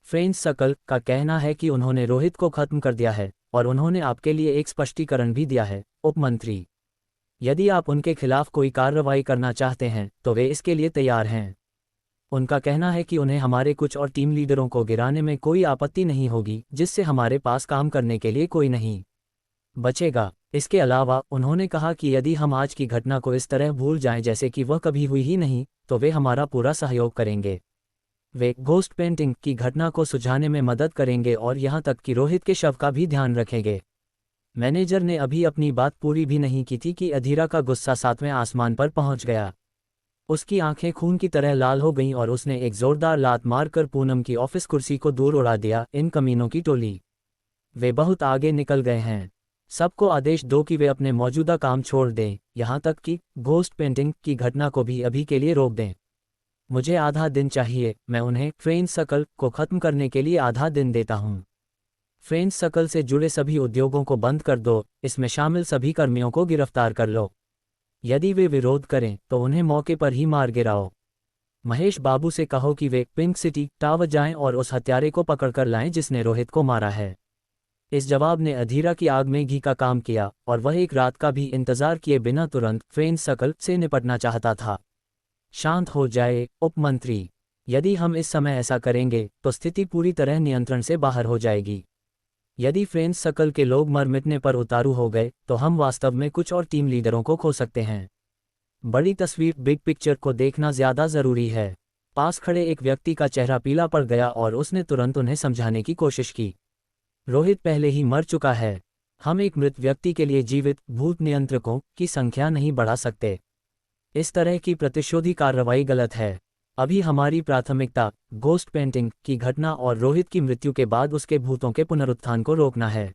[SPEAKER 1] फ्रेंच सकल का कहना है कि उन्होंने रोहित को खत्म कर दिया है और उन्होंने आपके लिए एक स्पष्टीकरण भी दिया है, उपमंत्री। यदि आप उनके खिलाफ कोई कार्रवाई करना चाहते हैं तो वे इसके लिए तैयार हैं। उनका कहना है कि उन्हें हमारे कुछ और टीम लीडरों को गिराने में कोई आपत्ति नहीं होगी, जिससे हमारे पास काम करने के लिए कोई नहीं बचेगा। इसके अलावा उन्होंने कहा कि यदि हम आज की घटना को इस तरह भूल जाएं जैसे कि वह कभी हुई ही नहीं, तो वे हमारा पूरा सहयोग करेंगे। वे घोस्ट पेंटिंग की घटना को सुलझाने में मदद करेंगे और यहां तक कि रोहित के शव का भी ध्यान रखेंगे। मैनेजर ने अभी अपनी बात पूरी भी नहीं की थी कि अधीरा का गुस्सा 7वें आसमान पर पहुंच गया। उसकी आंखें खून की तरह लाल हो गईं और उसने एक जोरदार लात मारकर पूनम की ऑफिस कुर्सी को दूर उड़ा दिया। इन कमीनों की टोली, वे बहुत आगे निकल गए हैं। सबको आदेश दो कि वे अपने मौजूदा काम छोड़ दें, यहां तक कि घोस्ट पेंटिंग की घटना को भी अभी के लिए रोक दें। मुझे आधा दिन चाहिए, मैं उन्हें फ्रेंच सर्कल को खत्म करने के लिए आधा दिन देता हूं। फ्रेंच सर्कल से जुड़े सभी उद्योगों को बंद कर दो, इसमें शामिल सभी कर्मियों को गिरफ्तार कर लो। यदि वे विरोध करें तो उन्हें मौके पर ही मार गिराओ। महेश बाबू से कहो कि वे पिंक सिटी टावर जाएं और उस हत्यारे को पकड़कर लाएं जिसने रोहित को मारा है। इस जवाब ने अधीरा की आग में घी का काम किया और वह एक रात का भी इंतजार किए बिना तुरंत फ्रेंच सर्कल से निपटना चाहता था। शांत हो जाए, उपमंत्री। यदि हम इस समय ऐसा करेंगे तो स्थिति पूरी तरह नियंत्रण से बाहर हो जाएगी। यदि फ्रेंच सर्कल के लोग मर मिटने पर उतारू हो गए तो हम वास्तव में कुछ और टीम लीडरों को खो सकते हैं। बड़ी तस्वीर, बिग पिक्चर को देखना ज्यादा जरूरी है। पास खड़े एक व्यक्ति का चेहरा पीला पड़ गया और उसने तुरंत उन्हें समझाने की कोशिश की। रोहित पहले ही मर चुका है। हम एक मृत व्यक्ति के लिए जीवित भूत नियंत्रकों की संख्या नहीं बढ़ा सकते। इस तरह की प्रतिशोधी कार्रवाई गलत है। अभी हमारी प्राथमिकता घोस्ट पेंटिंग की घटना और रोहित की मृत्यु के बाद उसके भूतों के पुनरुत्थान को रोकना है।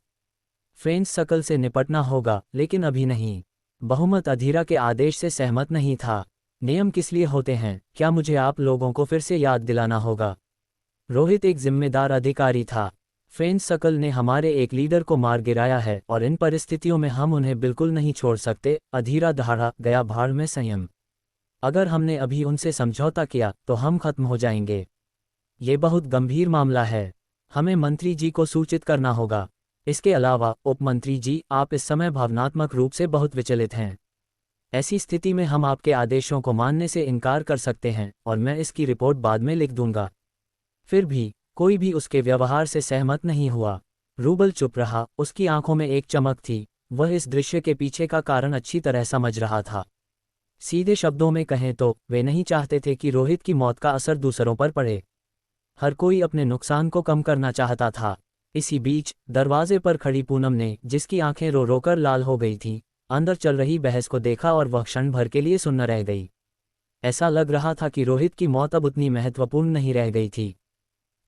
[SPEAKER 1] फ्रेंच सर्कल से निपटना होगा, लेकिन अभी नहीं। बहुमत अधीरा के आदेश से सहमत नहीं था। नियम किस लिए होते हैं, क्या मुझे आप लोगों को फिर से याद दिलाना होगा? रोहित एक जिम्मेदार अधिकारी था। फ्रेंच सर्कल ने हमारे एक लीडर को मार गिराया है और इन परिस्थितियों में हम उन्हें बिल्कुल नहीं छोड़ सकते। अधीरा दहाड़ा गया। भाड़ में संयम। अगर हमने अभी उनसे समझौता किया तो हम खत्म हो जाएंगे। ये बहुत गंभीर मामला है। हमें मंत्री जी को सूचित करना होगा। इसके अलावा उपमंत्री जी, आप इस समय भावनात्मक रूप से बहुत विचलित हैं। ऐसी स्थिति में हम आपके आदेशों को मानने से इनकार कर सकते हैं और मैं इसकी रिपोर्ट बाद में लिख दूंगा। फिर भी कोई भी उसके व्यवहार से सहमत नहीं हुआ। रूबल चुप रहा। उसकी आंखों में एक चमक थी। वह इस दृश्य के पीछे का कारण अच्छी तरह समझ रहा था। सीधे शब्दों में कहें तो वे नहीं चाहते थे कि रोहित की मौत का असर दूसरों पर पड़े। हर कोई अपने नुकसान को कम करना चाहता था। इसी बीच दरवाजे पर खड़ी पूनम ने, जिसकी आंखें रो रोकर लाल हो गई थीं, अंदर चल रही बहस को देखा और वह क्षण भर के लिए सुन्न रह गई। ऐसा लग रहा था कि रोहित की मौत अब उतनी महत्वपूर्ण नहीं रह गई थी।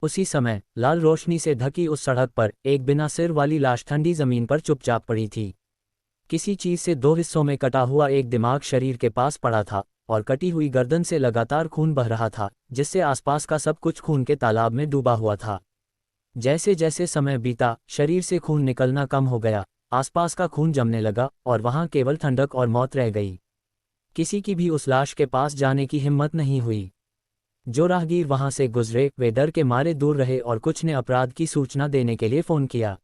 [SPEAKER 1] उसी समय लाल रोशनी से ढकी उस सड़क पर एक बिना सिर वाली लाश ठंडी जमीन पर चुपचाप पड़ी थी। किसी चीज से दो हिस्सों में कटा हुआ एक दिमाग शरीर के पास पड़ा था और कटी हुई गर्दन से लगातार खून बह रहा था, जिससे आसपास का सब कुछ खून के तालाब में डूबा हुआ था। जैसे जैसे समय बीता, शरीर से खून निकलना कम हो गया, आसपास का खून जमने लगा और वहां केवल ठंडक और मौत रह गई। किसी की भी उस लाश के पास जाने की हिम्मत नहीं हुई। जो राहगीर वहां से गुजरे वे डर के मारे दूर रहे और कुछ ने अपराध की सूचना देने के लिए फोन किया,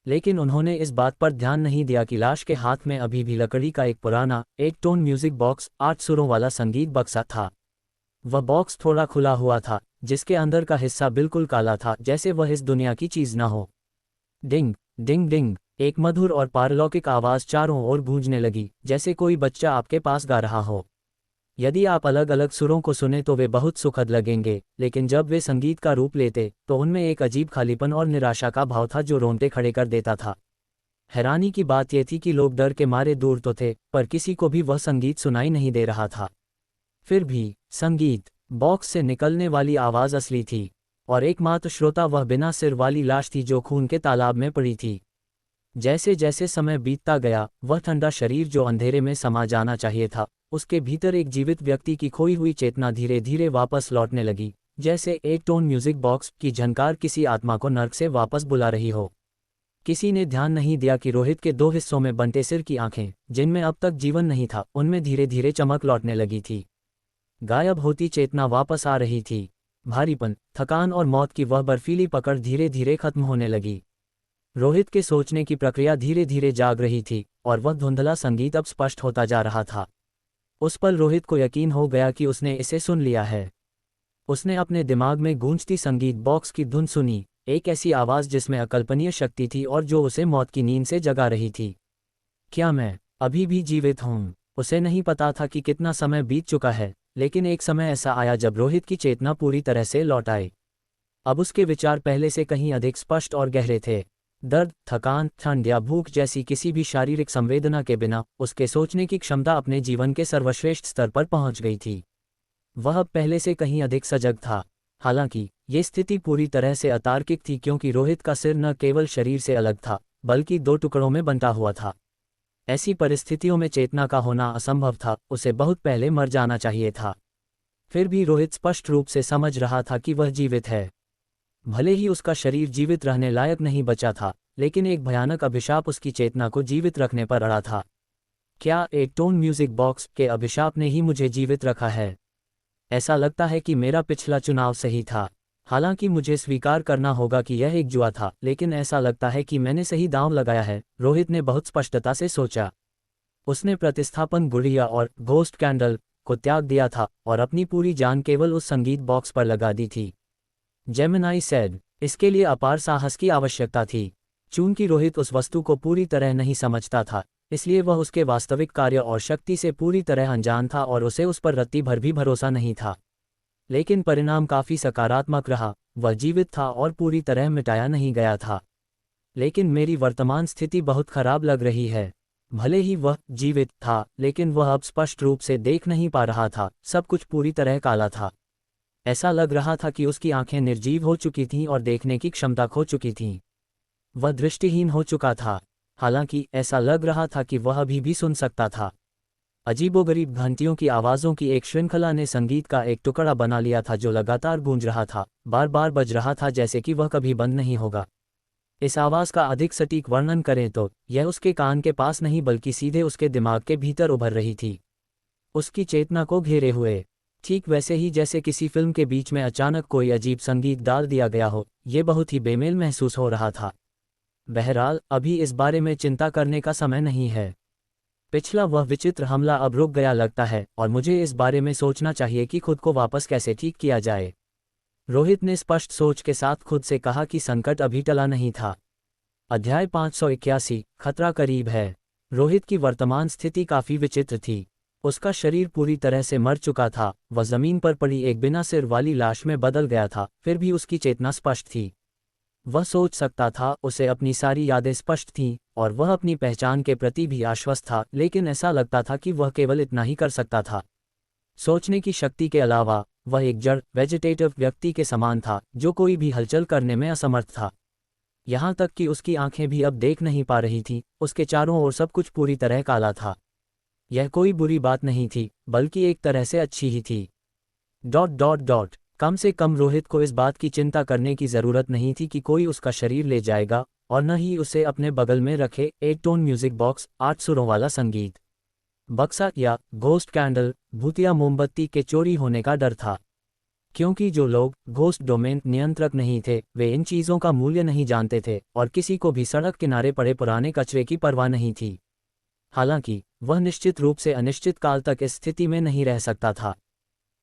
[SPEAKER 1] लेकिन उन्होंने इस बात पर ध्यान नहीं दिया कि लाश के हाथ में अभी भी लकड़ी का एक पुराना 8 टोन म्यूजिक बॉक्स 8 सुरों वाला संगीत बक्सा था। वह बॉक्स थोड़ा खुला हुआ था, जिसके अंदर का हिस्सा बिल्कुल काला था, जैसे वह इस दुनिया की चीज न हो। डिंग डिंग डिंग, एक मधुर और पारलौकिक आवाज चारों ओर गूंजने लगी, जैसे कोई बच्चा आपके पास गा रहा हो। यदि आप अलग अलग सुरों को सुने तो वे बहुत सुखद लगेंगे, लेकिन जब वे संगीत का रूप लेते तो उनमें एक अजीब खालीपन और निराशा का भाव था जो रोंगटे खड़े कर देता था। हैरानी की बात यह थी कि लोग डर के मारे दूर तो थे, पर किसी को भी वह संगीत सुनाई नहीं दे रहा था। फिर भी संगीत बॉक्स से निकलने वाली आवाज असली थी। और एकमात्र श्रोता वह बिना सिर वाली लाश थी जो खून के तालाब में पड़ी थी। जैसे जैसे समय बीतता गया, वह ठंडा शरीर जो अंधेरे में समा जाना चाहिए था, उसके भीतर एक जीवित व्यक्ति की खोई हुई चेतना धीरे धीरे वापस लौटने लगी, जैसे एक टोन म्यूजिक बॉक्स की झनकार किसी आत्मा को नर्क से वापस बुला रही हो। किसी ने ध्यान नहीं दिया कि रोहित के 2 हिस्सों में बंटे सिर की आंखें, जिनमें अब तक जीवन नहीं था, उनमें धीरे धीरे चमक लौटने लगी थी। गायब होती चेतना वापस आ रही थी। भारीपन, थकान और मौत की वह बर्फीली पकड़ धीरे धीरे खत्म होने लगी। रोहित के सोचने की प्रक्रिया धीरे धीरे जाग रही थी, और वह धुंधला संगीत अब स्पष्ट होता जा रहा था। उस पल रोहित को यकीन हो गया कि उसने इसे सुन लिया है। उसने अपने दिमाग में गूंजती संगीत बॉक्स की धुन सुनी, एक ऐसी आवाज़ जिसमें अकल्पनीय शक्ति थी और जो उसे मौत की नींद से जगा रही थी। क्या मैं अभी भी जीवित हूँ? उसे नहीं पता था कि कितना समय बीत चुका है, लेकिन एक समय ऐसा आया जब रोहित की चेतना पूरी तरह से लौट आई। अब उसके विचार पहले से कहीं अधिक स्पष्ट और गहरे थे। दर्द, थकान, ठंड या भूख जैसी किसी भी शारीरिक संवेदना के बिना उसके सोचने की क्षमता अपने जीवन के सर्वश्रेष्ठ स्तर पर पहुंच गई थी। वह अब पहले से कहीं अधिक सजग था। हालांकि ये स्थिति पूरी तरह से अतार्किक थी, क्योंकि रोहित का सिर न केवल शरीर से अलग था, बल्कि 2 टुकड़ों में बंटा हुआ था। ऐसी परिस्थितियों में चेतना का होना असंभव था, उसे बहुत पहले मर जाना चाहिए था। फिर भी रोहित स्पष्ट रूप से समझ रहा था कि वह जीवित है। भले ही उसका शरीर जीवित रहने लायक नहीं बचा था, लेकिन एक भयानक अभिशाप उसकी चेतना को जीवित रखने पर अड़ा था। क्या एक टोन म्यूजिक बॉक्स के अभिशाप ने ही मुझे जीवित रखा है? ऐसा लगता है कि मेरा पिछला चुनाव सही था। हालांकि मुझे स्वीकार करना होगा कि यह एक जुआ था, लेकिन ऐसा लगता है कि मैंने सही दांव लगाया है, रोहित ने बहुत स्पष्टता से सोचा। उसने प्रतिस्थापन गुड़िया और घोस्ट कैंडल को त्याग दिया था और अपनी पूरी जान केवल उस संगीत बॉक्स पर लगा दी थी। जेमिनाई सेड, इसके लिए अपार साहस की आवश्यकता थी। चूंकि रोहित उस वस्तु को पूरी तरह नहीं समझता था, इसलिए वह उसके वास्तविक कार्य और शक्ति से पूरी तरह अनजान था और उसे उस पर रत्ती भर भी भरोसा नहीं था। लेकिन परिणाम काफी सकारात्मक रहा। वह जीवित था और पूरी तरह मिटाया नहीं गया था। लेकिन मेरी वर्तमान स्थिति बहुत खराब लग रही है। भले ही वह जीवित था, लेकिन वह अब स्पष्ट रूप से देख नहीं पा रहा था। सब कुछ पूरी तरह काला था। ऐसा लग रहा था कि उसकी आंखें निर्जीव हो चुकी थीं और देखने की क्षमता खो चुकी थीं। वह दृष्टिहीन हो चुका था। हालांकि ऐसा लग रहा था कि वह अभी भी सुन सकता था। अजीबोगरीब घंटियों की आवाज़ों की एक श्रृंखला ने संगीत का एक टुकड़ा बना लिया था जो लगातार गूंज रहा था, बार बार बज रहा था, जैसे कि वह कभी बंद नहीं होगा। इस आवाज़ का अधिक सटीक वर्णन करें तो यह उसके कान के पास नहीं बल्कि सीधे उसके दिमाग के भीतर उभर रही थी, उसकी चेतना को घेरे हुए। ठीक वैसे ही जैसे किसी फिल्म के बीच में अचानक कोई अजीब संगीत डाल दिया गया हो। ये बहुत ही बेमेल महसूस हो रहा था। बहरहाल, अभी इस बारे में चिंता करने का समय नहीं है। पिछला वह विचित्र हमला अब रुक गया लगता है, और मुझे इस बारे में सोचना चाहिए कि खुद को वापस कैसे ठीक किया जाए। रोहित ने स्पष्ट सोच के साथ खुद से कहा कि संकट अभी टला नहीं था। अध्याय 581, खतरा करीब है। रोहित की वर्तमान स्थिति काफी विचित्र थी। उसका शरीर पूरी तरह से मर चुका था। वह जमीन पर पड़ी एक बिना सिर वाली लाश में बदल गया था, फिर भी उसकी चेतना स्पष्ट थी। वह सोच सकता था, उसे अपनी सारी यादें स्पष्ट थीं, और वह अपनी पहचान के प्रति भी आश्वस्त था, लेकिन ऐसा लगता था कि वह केवल इतना ही कर सकता था। सोचने की शक्ति के अलावा वह एक जड़ वेजिटेटिव व्यक्ति के समान था, जो कोई भी हलचल करने में असमर्थ था। यहाँ तक कि उसकी आंखें भी अब देख नहीं पा रही थीं। उसके चारों ओर सब कुछ पूरी तरह काला था। यह कोई बुरी बात नहीं थी, बल्कि एक तरह से अच्छी ही थी। ... कम से कम रोहित को इस बात की चिंता करने की ज़रूरत नहीं थी कि कोई उसका शरीर ले जाएगा, और न ही उसे अपने बगल में रखे एक टोन म्यूजिक बॉक्स, 8 सुरों वाला संगीत बक्सा या घोस्ट कैंडल, भूतिया मोमबत्ती के चोरी होने का डर था। क्योंकि जो लोग घोस्ट डोमेन नियंत्रक नहीं थे, वे इन चीज़ों का मूल्य नहीं जानते थे, और किसी को भी सड़क किनारे पड़े पुराने कचरे की परवाह नहीं थी। हालांकि वह निश्चित रूप से अनिश्चित काल तक इस स्थिति में नहीं रह सकता था।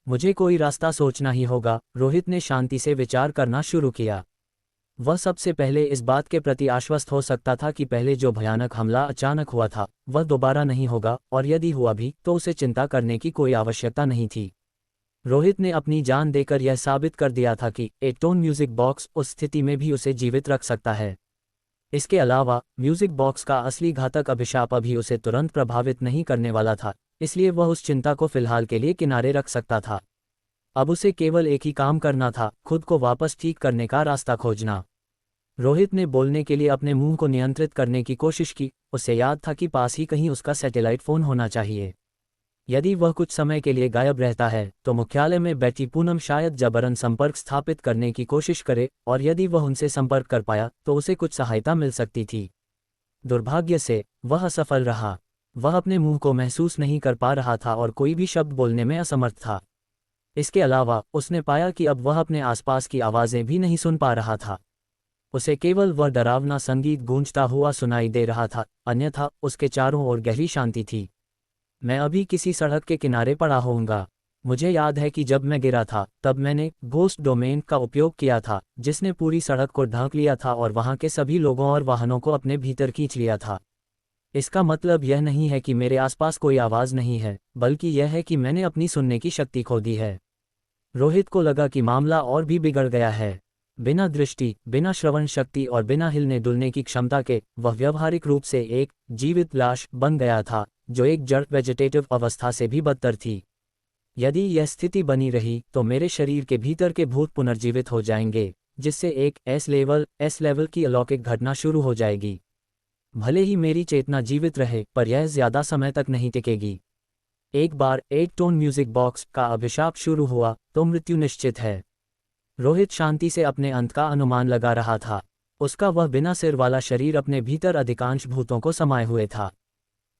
[SPEAKER 1] मुझे कोई रास्ता सोचना ही होगा, रोहित ने शांति से विचार करना शुरू किया। वह सबसे पहले इस बात के प्रति आश्वस्त हो सकता था कि पहले जो भयानक हमला अचानक हुआ था, वह दोबारा नहीं होगा, और यदि हुआ भी तो उसे चिंता करने की कोई आवश्यकता नहीं थी। रोहित ने अपनी जान देकर यह साबित कर दिया था कि एक टोन म्यूजिक बॉक्स उस स्थिति में भी उसे जीवित रख सकता है। इसके अलावा म्यूजिक बॉक्स का असली घातक अभिशाप अभी उसे तुरंत प्रभावित नहीं करने वाला था, इसलिए वह उस चिंता को फिलहाल के लिए किनारे रख सकता था। अब उसे केवल एक ही काम करना था, खुद को वापस ठीक करने का रास्ता खोजना। रोहित ने बोलने के लिए अपने मुंह को नियंत्रित करने की कोशिश की। उसे याद था कि पास ही कहीं उसका सैटेलाइट फ़ोन होना चाहिए। यदि वह कुछ समय के लिए गायब रहता है तो मुख्यालय में बैठी पूनम शायद जबरन संपर्क स्थापित करने की कोशिश करे, और यदि वह उनसे संपर्क कर पाया तो उसे कुछ सहायता मिल सकती थी। दुर्भाग्य से वह असफल रहा। वह अपने मुंह को महसूस नहीं कर पा रहा था और कोई भी शब्द बोलने में असमर्थ था। इसके अलावा उसने पाया कि अब वह अपने आसपास की आवाज़ें भी नहीं सुन पा रहा था। उसे केवल वह डरावना संगीत गूंजता हुआ सुनाई दे रहा था, अन्यथा उसके चारों ओर गहरी शांति थी। मैं अभी किसी सड़क के किनारे पड़ा होऊंगा। मुझे याद है कि जब मैं गिरा था तब मैंने घोस्ट डोमेन का उपयोग किया था, जिसने पूरी सड़क को ढक लिया था और वहां के सभी लोगों और वाहनों को अपने भीतर खींच लिया था। इसका मतलब यह नहीं है कि मेरे आसपास कोई आवाज़ नहीं है, बल्कि यह है कि मैंने अपनी सुनने की शक्ति खो दी है। रोहित को लगा कि मामला और भी बिगड़ गया है। बिना दृष्टि, बिना श्रवण शक्ति और बिना हिलने डुलने की क्षमता के वह व्यावहारिक रूप से एक जीवित लाश बन गया था, जो एक जड़ वेजिटेटिव अवस्था से भी बदतर थी। यदि यह स्थिति बनी रही तो मेरे शरीर के भीतर के भूत पुनर्जीवित हो जाएंगे, जिससे एक एस लेवल की अलौकिक घटना शुरू हो जाएगी। भले ही मेरी चेतना जीवित रहे, पर यह ज्यादा समय तक नहीं टिकेगी। एक बार 8 टोन म्यूजिक बॉक्स का अभिशाप शुरू हुआ तो मृत्यु निश्चित है। रोहित शांति से अपने अंत का अनुमान लगा रहा था। उसका वह बिना सिर वाला शरीर अपने भीतर अधिकांश भूतों को समाये हुए था।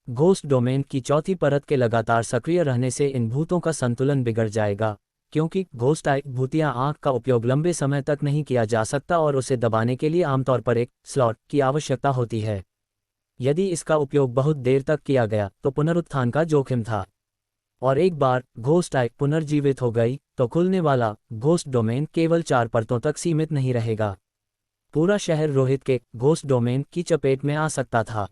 [SPEAKER 1] घोस्ट डोमेन की चौथी परत के लगातार सक्रिय रहने से इन भूतों का संतुलन बिगड़ जाएगा, क्योंकि घोस्ट टाइप भूतिया आंख का उपयोग लंबे समय तक नहीं किया जा सकता और उसे दबाने के लिए आमतौर पर एक स्लॉट की आवश्यकता होती है। यदि इसका उपयोग बहुत देर तक किया गया तो पुनरुत्थान का जोखिम था। और एक बार घोस्ट टाइप पुनर्जीवित हो गई तो खुलने वाला घोस्ट डोमेन केवल 4 परतों तक सीमित नहीं रहेगा। पूरा शहर रोहित के घोस्ट डोमेन की चपेट में आ सकता था।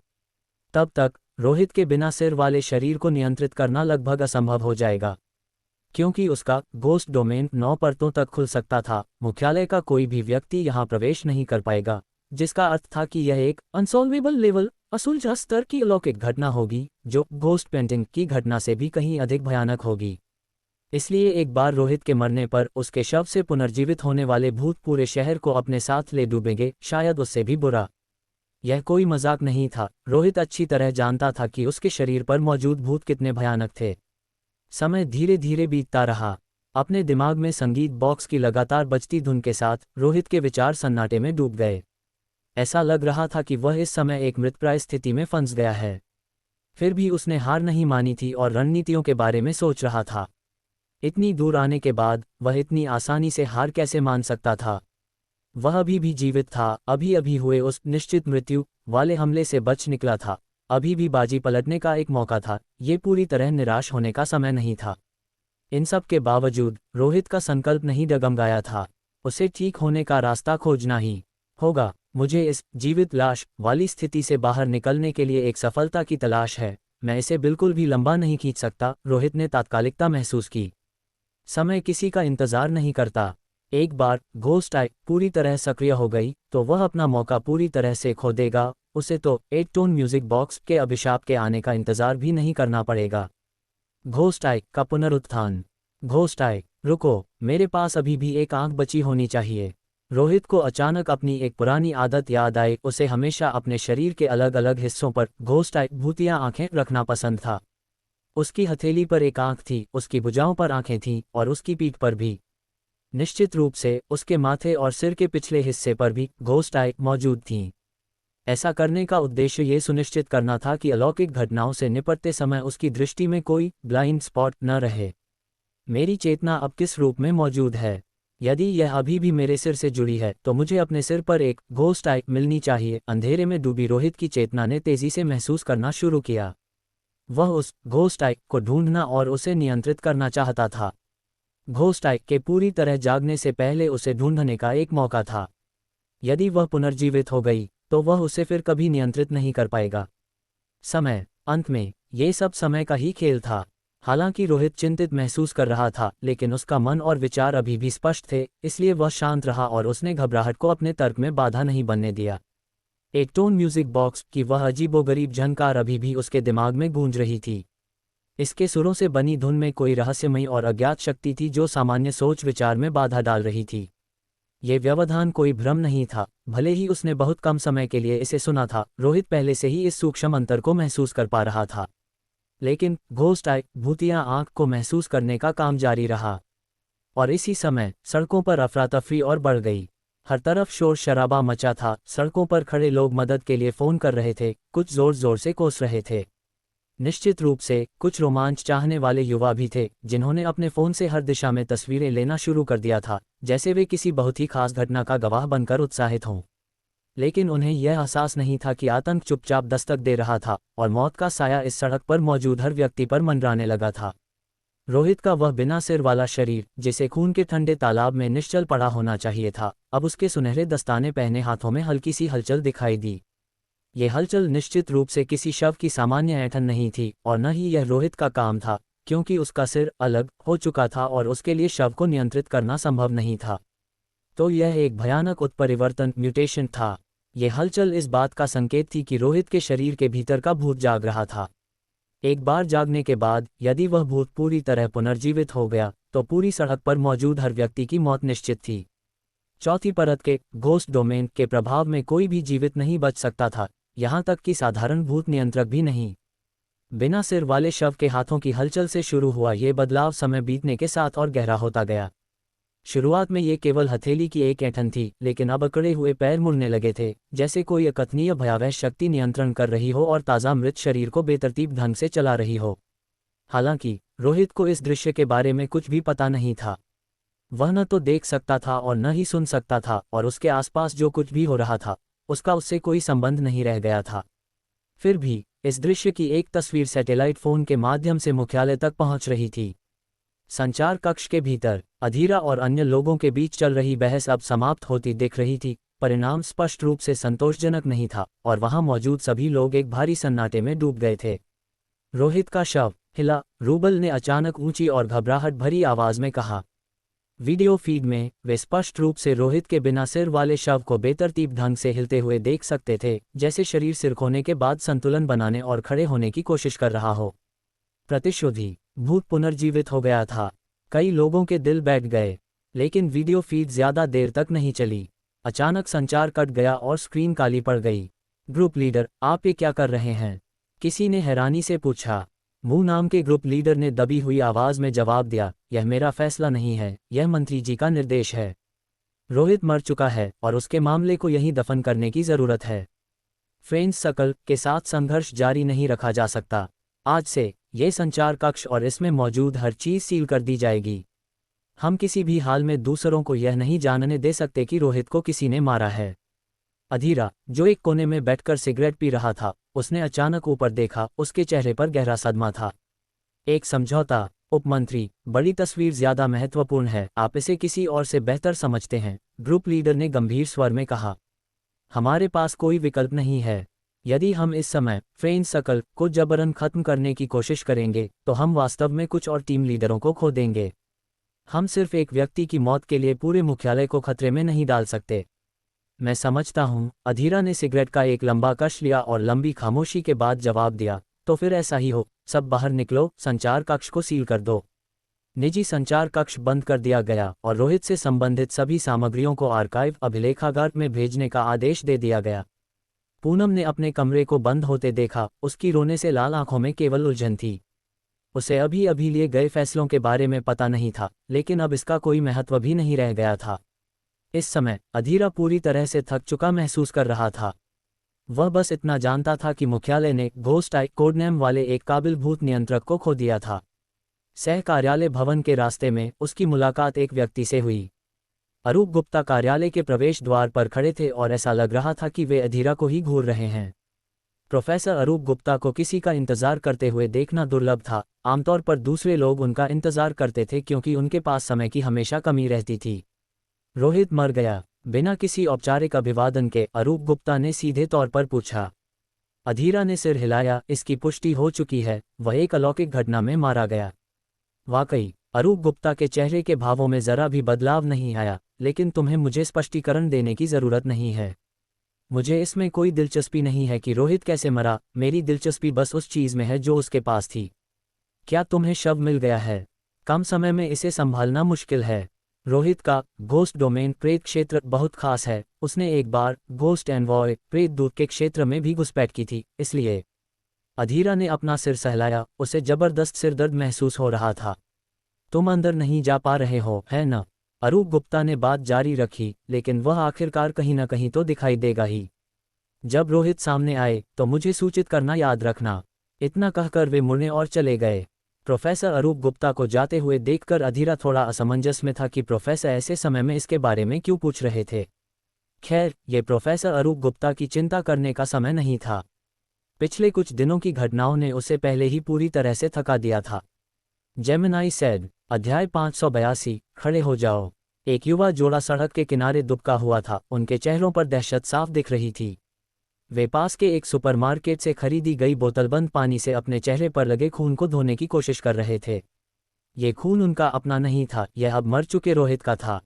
[SPEAKER 1] तब तक रोहित के बिना सिर वाले शरीर को नियंत्रित करना लगभग असंभव हो जाएगा, क्योंकि उसका घोस्ट डोमेन 9 परतों तक खुल सकता था। मुख्यालय का कोई भी व्यक्ति यहां प्रवेश नहीं कर पाएगा, जिसका अर्थ था कि यह एक अनसॉल्वेबल लेवल असुलझा स्तर की अलौकिक घटना होगी, जो घोस्ट पेंटिंग की घटना से भी कहीं अधिक भयानक होगी। इसलिए एक बार रोहित के मरने पर उसके शव से पुनर्जीवित होने वाले भूत पूरे शहर को अपने साथ ले डूबेंगे, शायद उससे भी बुरा। यह कोई मजाक नहीं था। रोहित अच्छी तरह जानता था कि उसके शरीर पर मौजूद भूत कितने भयानक थे। समय धीरे धीरे बीतता रहा। अपने दिमाग में संगीत बॉक्स की लगातार बजती धुन के साथ रोहित के विचार सन्नाटे में डूब गए। ऐसा लग रहा था कि वह इस समय एक मृतप्राय स्थिति में फंस गया है। फिर भी उसने हार नहीं मानी थी और रणनीतियों के बारे में सोच रहा था। इतनी दूर आने के बाद वह इतनी आसानी से हार कैसे मान सकता था? वह अभी भी जीवित था, अभी अभी हुए उस निश्चित मृत्यु वाले हमले से बच निकला था, अभी भी बाजी पलटने का एक मौका था। ये पूरी तरह निराश होने का समय नहीं था। इन सब के बावजूद रोहित का संकल्प नहीं डगमगाया था। उसे ठीक होने का रास्ता खोजना ही होगा। मुझे इस जीवित लाश वाली स्थिति से बाहर निकलने के लिए एक सफलता की तलाश है। मैं इसे बिल्कुल भी लंबा नहीं खींच सकता। रोहित ने तात्कालिकता महसूस की। समय किसी का इंतजार नहीं करता। एक बार घोस्ट टाइप पूरी तरह सक्रिय हो गई तो वह अपना मौका पूरी तरह से खो देगा। उसे तो 8 टोन म्यूजिक बॉक्स के अभिशाप के आने का इंतजार भी नहीं करना पड़ेगा। घोस्ट टाइप का पुनरुत्थान। घोस्ट टाइप, रुको, मेरे पास अभी भी एक आंख बची होनी चाहिए। रोहित को अचानक अपनी एक पुरानी आदत याद आई। उसे हमेशा अपने शरीर के अलग अलग हिस्सों पर घोस्ट टाइप भूतिया आंखें रखना पसंद था। उसकी हथेली पर एक आंख थी, उसकी भुजाओं पर आंखें थीं और उसकी पीठ पर भी। निश्चित रूप से उसके माथे और सिर के पिछले हिस्से पर भी घोस्ट आई मौजूद थीं। ऐसा करने का उद्देश्य ये सुनिश्चित करना था कि अलौकिक घटनाओं से निपटते समय उसकी दृष्टि में कोई ब्लाइंड स्पॉट न रहे। मेरी चेतना अब किस रूप में मौजूद है? यदि यह अभी भी मेरे सिर से जुड़ी है तो मुझे अपने सिर पर एक घोस्ट आई मिलनी चाहिए। अंधेरे में डूबी रोहित की चेतना ने तेजी से महसूस करना शुरू किया। वह उस घोस्ट आई को ढूंढना और उसे नियंत्रित करना चाहता था। घोस्ट आई के पूरी तरह जागने से पहले उसे ढूंढने का एक मौका था। यदि वह पुनर्जीवित हो गई तो वह उसे फिर कभी नियंत्रित नहीं कर पाएगा। समय, अंत में ये सब समय का ही खेल था। हालांकि रोहित चिंतित महसूस कर रहा था, लेकिन उसका मन और विचार अभी भी स्पष्ट थे, इसलिए वह शांत रहा और उसने घबराहट को अपने तर्क में बाधा नहीं बनने दिया। एक टोन म्यूजिक बॉक्स की वह अजीबोगरीब झनकार अभी भी उसके दिमाग में गूंज रही थी। इसके सुरों से बनी धुन में कोई रहस्यमयी और अज्ञात शक्ति थी जो सामान्य सोच विचार में बाधा डाल रही थी। ये व्यवधान कोई भ्रम नहीं था, भले ही उसने बहुत कम समय के लिए इसे सुना था। रोहित पहले से ही इस सूक्ष्म अंतर को महसूस कर पा रहा था, लेकिन घोस्ट आई भूतिया आंख को महसूस करने का काम जारी रहा। और इसी समय सड़कों पर अफरा-तफरी और बढ़ गई। हर तरफ शोर शराबा मचा था। सड़कों पर खड़े लोग मदद के लिए फ़ोन कर रहे थे, कुछ जोर जोर से कोस रहे थे। निश्चित रूप से कुछ रोमांच चाहने वाले युवा भी थे, जिन्होंने अपने फ़ोन से हर दिशा में तस्वीरें लेना शुरू कर दिया था, जैसे वे किसी बहुत ही खास घटना का गवाह बनकर उत्साहित हों। लेकिन उन्हें यह एहसास नहीं था कि आतंक चुपचाप दस्तक दे रहा था और मौत का साया इस सड़क पर मौजूद हर व्यक्ति पर मंडराने लगा था। रोहित का वह बिना सिर वाला शरीर, जिसे खून के ठंडे तालाब में निश्चल पड़ा होना चाहिए था, अब उसके सुनहरे दस्ताने पहने हाथों में हल्की सी हलचल दिखाई दी। ये हलचल निश्चित रूप से किसी शव की सामान्य ऐंठन नहीं थी, और न ही यह रोहित का काम था, क्योंकि उसका सिर अलग हो चुका था और उसके लिए शव को नियंत्रित करना संभव नहीं था। तो यह एक भयानक उत्परिवर्तन म्यूटेशन था। यह हलचल इस बात का संकेत थी कि रोहित के शरीर के भीतर का भूत जाग रहा था। एक बार जागने के बाद यदि वह भूत पूरी तरह पुनर्जीवित हो गया, तो पूरी सड़क पर मौजूद हर व्यक्ति की मौत निश्चित थी। चौथी परत के घोस्ट डोमेन के प्रभाव में कोई भी जीवित नहीं बच सकता था, यहाँ तक कि साधारण भूत नियंत्रक भी नहीं। बिना सिर वाले शव के हाथों की हलचल से शुरू हुआ ये बदलाव समय बीतने के साथ और गहरा होता गया। शुरुआत में ये केवल हथेली की एक ऐंठन थी, लेकिन अब अकड़े हुए पैर मुड़ने लगे थे, जैसे कोई अकथनीय भयावह शक्ति नियंत्रण कर रही हो और ताज़ा मृत शरीर को बेतरतीब ढंग से चला रही हो। हालांकि रोहित को इस दृश्य के बारे में कुछ भी पता नहीं था। वह न तो देख सकता था और न ही सुन सकता था, और उसके आसपास जो कुछ भी हो रहा था उसका उससे कोई संबंध नहीं रह गया था। फिर भी इस दृश्य की एक तस्वीर सैटेलाइट फ़ोन के माध्यम से मुख्यालय तक पहुंच रही थी। संचार कक्ष के भीतर अधीरा और अन्य लोगों के बीच चल रही बहस अब समाप्त होती दिख रही थी। परिणाम स्पष्ट रूप से संतोषजनक नहीं था, और वहां मौजूद सभी लोग एक भारी सन्नाटे में डूब गए थे। रोहित का शव हिला, रूबल ने अचानक ऊंची और घबराहट भरी आवाज में कहा। वीडियो फीड में वे स्पष्ट रूप से रोहित के बिना सिर वाले शव को बेतरतीब ढंग से हिलते हुए देख सकते थे, जैसे शरीर सिर खोने के बाद संतुलन बनाने और खड़े होने की कोशिश कर रहा हो। प्रतिशोधी भूत पुनर्जीवित हो गया था। कई लोगों के दिल बैठ गए, लेकिन वीडियो फीड ज्यादा देर तक नहीं चली। अचानक संचार कट गया और स्क्रीन काली पड़ गई। ग्रुप लीडर, आप ये क्या कर रहे हैं? किसी ने हैरानी से पूछा। मू नाम के ग्रुप लीडर ने दबी हुई आवाज में जवाब दिया, यह मेरा फैसला नहीं है, यह मंत्री जी का निर्देश है। रोहित मर चुका है और उसके मामले को यहीं दफन करने की जरूरत है। फ्रेंड्स सर्कल के साथ संघर्ष जारी नहीं रखा जा सकता। आज से ये संचार कक्ष और इसमें मौजूद हर चीज सील कर दी जाएगी। हम किसी भी हाल में दूसरों को यह नहीं जानने दे सकते कि रोहित को किसी ने मारा है। अधीरा, जो एक कोने में बैठकर सिगरेट पी रहा था, उसने अचानक ऊपर देखा। उसके चेहरे पर गहरा सदमा था। एक समझौता। उपमंत्री, बड़ी तस्वीर ज्यादा महत्वपूर्ण है, आप इसे किसी और से बेहतर समझते हैं, ग्रुप लीडर ने गंभीर स्वर में कहा। हमारे पास कोई विकल्प नहीं है। यदि हम इस समय फ्रेंड्स सर्कल को जबरन खत्म करने की कोशिश करेंगे, तो हम वास्तव में कुछ और टीम लीडरों को खो देंगे। हम सिर्फ एक व्यक्ति की मौत के लिए पूरे मुख्यालय को खतरे में नहीं डाल सकते। मैं समझता हूँ, अधीरा ने सिगरेट का एक लंबा कश लिया और लंबी खामोशी के बाद जवाब दिया, तो फिर ऐसा ही हो, सब बाहर निकलो, संचार कक्ष को सील कर दो। निजी संचार कक्ष बंद कर दिया गया और रोहित से संबंधित सभी सामग्रियों को आर्काइव अभिलेखागार में भेजने का आदेश दे दिया गया। पूनम ने अपने कमरे को बंद होते देखा। उसकी रोने से लाल आंखों में केवल उलझन थी। उसे अभी अभी लिए गए फैसलों के बारे में पता नहीं था, लेकिन अब इसका कोई महत्व भी नहीं रह गया था। इस समय अधीरा पूरी तरह से थक चुका महसूस कर रहा था। वह बस इतना जानता था कि मुख्यालय ने घोस्ट आई कोडनेम वाले एक काबिल भूत नियंत्रक को खो दिया था। सह कार्यालय भवन के रास्ते में उसकी मुलाकात एक व्यक्ति से हुई। अरूप गुप्ता कार्यालय के प्रवेश द्वार पर खड़े थे और ऐसा लग रहा था कि वे अधीरा को ही घूर रहे हैं। प्रोफेसर अरूप गुप्ता को किसी का इंतजार करते हुए देखना दुर्लभ था। आमतौर पर दूसरे लोग उनका इंतजार करते थे क्योंकि उनके पास समय की हमेशा कमी रहती थी। रोहित मर गया? बिना किसी औपचारिक अभिवादन के अरूप गुप्ता ने सीधे तौर पर पूछा। अधीरा ने सिर हिलाया। इसकी पुष्टि हो चुकी है, वह एक अलौकिक घटना में मारा गया। वाकई? अरूप गुप्ता के चेहरे के भावों में जरा भी बदलाव नहीं आया। लेकिन तुम्हें मुझे स्पष्टीकरण देने की जरूरत नहीं है। मुझे इसमें कोई दिलचस्पी नहीं है कि रोहित कैसे मरा। मेरी दिलचस्पी बस उस चीज में है जो उसके पास थी। क्या तुम्हें शव मिल गया है? कम समय में इसे संभालना मुश्किल है। रोहित का घोस्ट डोमेन प्रेत क्षेत्र बहुत खास है। उसने एक बार घोस्ट एनवॉय प्रेत दूत के क्षेत्र में भी घुसपैठ की थी, इसलिए अधीरा ने अपना सिर सहलाया। उसे जबरदस्त सिरदर्द महसूस हो रहा था। तुम अंदर नहीं जा पा रहे हो, है न? अरूप गुप्ता ने बात जारी रखी, लेकिन वह आखिरकार कहीं न कहीं तो दिखाई देगा ही। जब रोहित सामने आए तो मुझे सूचित करना याद रखना। इतना कहकर वे मुड़ने और चले गए। प्रोफेसर अरूप गुप्ता को जाते हुए देखकर अधीरा थोड़ा असमंजस में था कि प्रोफेसर ऐसे समय में इसके बारे में क्यों पूछ रहे थे। खैर, ये प्रोफेसर अरूप गुप्ता की चिंता करने का समय नहीं था। पिछले कुछ दिनों की घटनाओं ने उसे पहले ही पूरी तरह से थका दिया था। जेमिनाई सेड, अध्याय 582, खड़े हो जाओ। एक युवा जोड़ा सड़क के किनारे दुबका हुआ था। उनके चेहरों पर दहशत साफ दिख रही थी। वे पास के एक सुपरमार्केट से खरीदी गई बोतलबंद पानी से अपने चेहरे पर लगे खून को धोने की कोशिश कर रहे थे। ये खून उनका अपना नहीं था, यह अब मर चुके रोहित का था।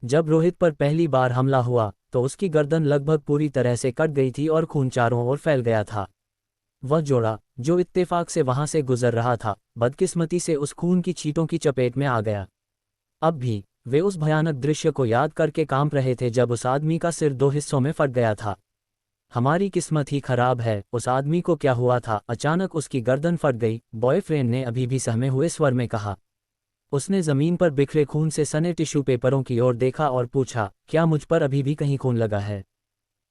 [SPEAKER 1] जब रोहित पर पहली बार हमला हुआ तो उसकी गर्दन लगभग पूरी तरह से कट गई थी और खून चारों ओर फैल गया था। वह जोड़ा जो इत्तेफाक से वहां से गुजर रहा था, बदकिस्मती से उस खून की छींटों की चपेट में आ गया। अब भी वे उस भयानक दृश्य को याद करके कांप रहे थे जब उस आदमी का सिर 2 हिस्सों में फट गया था। हमारी किस्मत ही खराब है। उस आदमी को क्या हुआ था? अचानक उसकी गर्दन फट गई, बॉयफ्रेंड ने अभी भी सहमे हुए स्वर में कहा। उसने जमीन पर बिखरे खून से सने टिश्यू पेपरों की ओर देखा और पूछा, क्या मुझ पर अभी भी कहीं खून लगा है?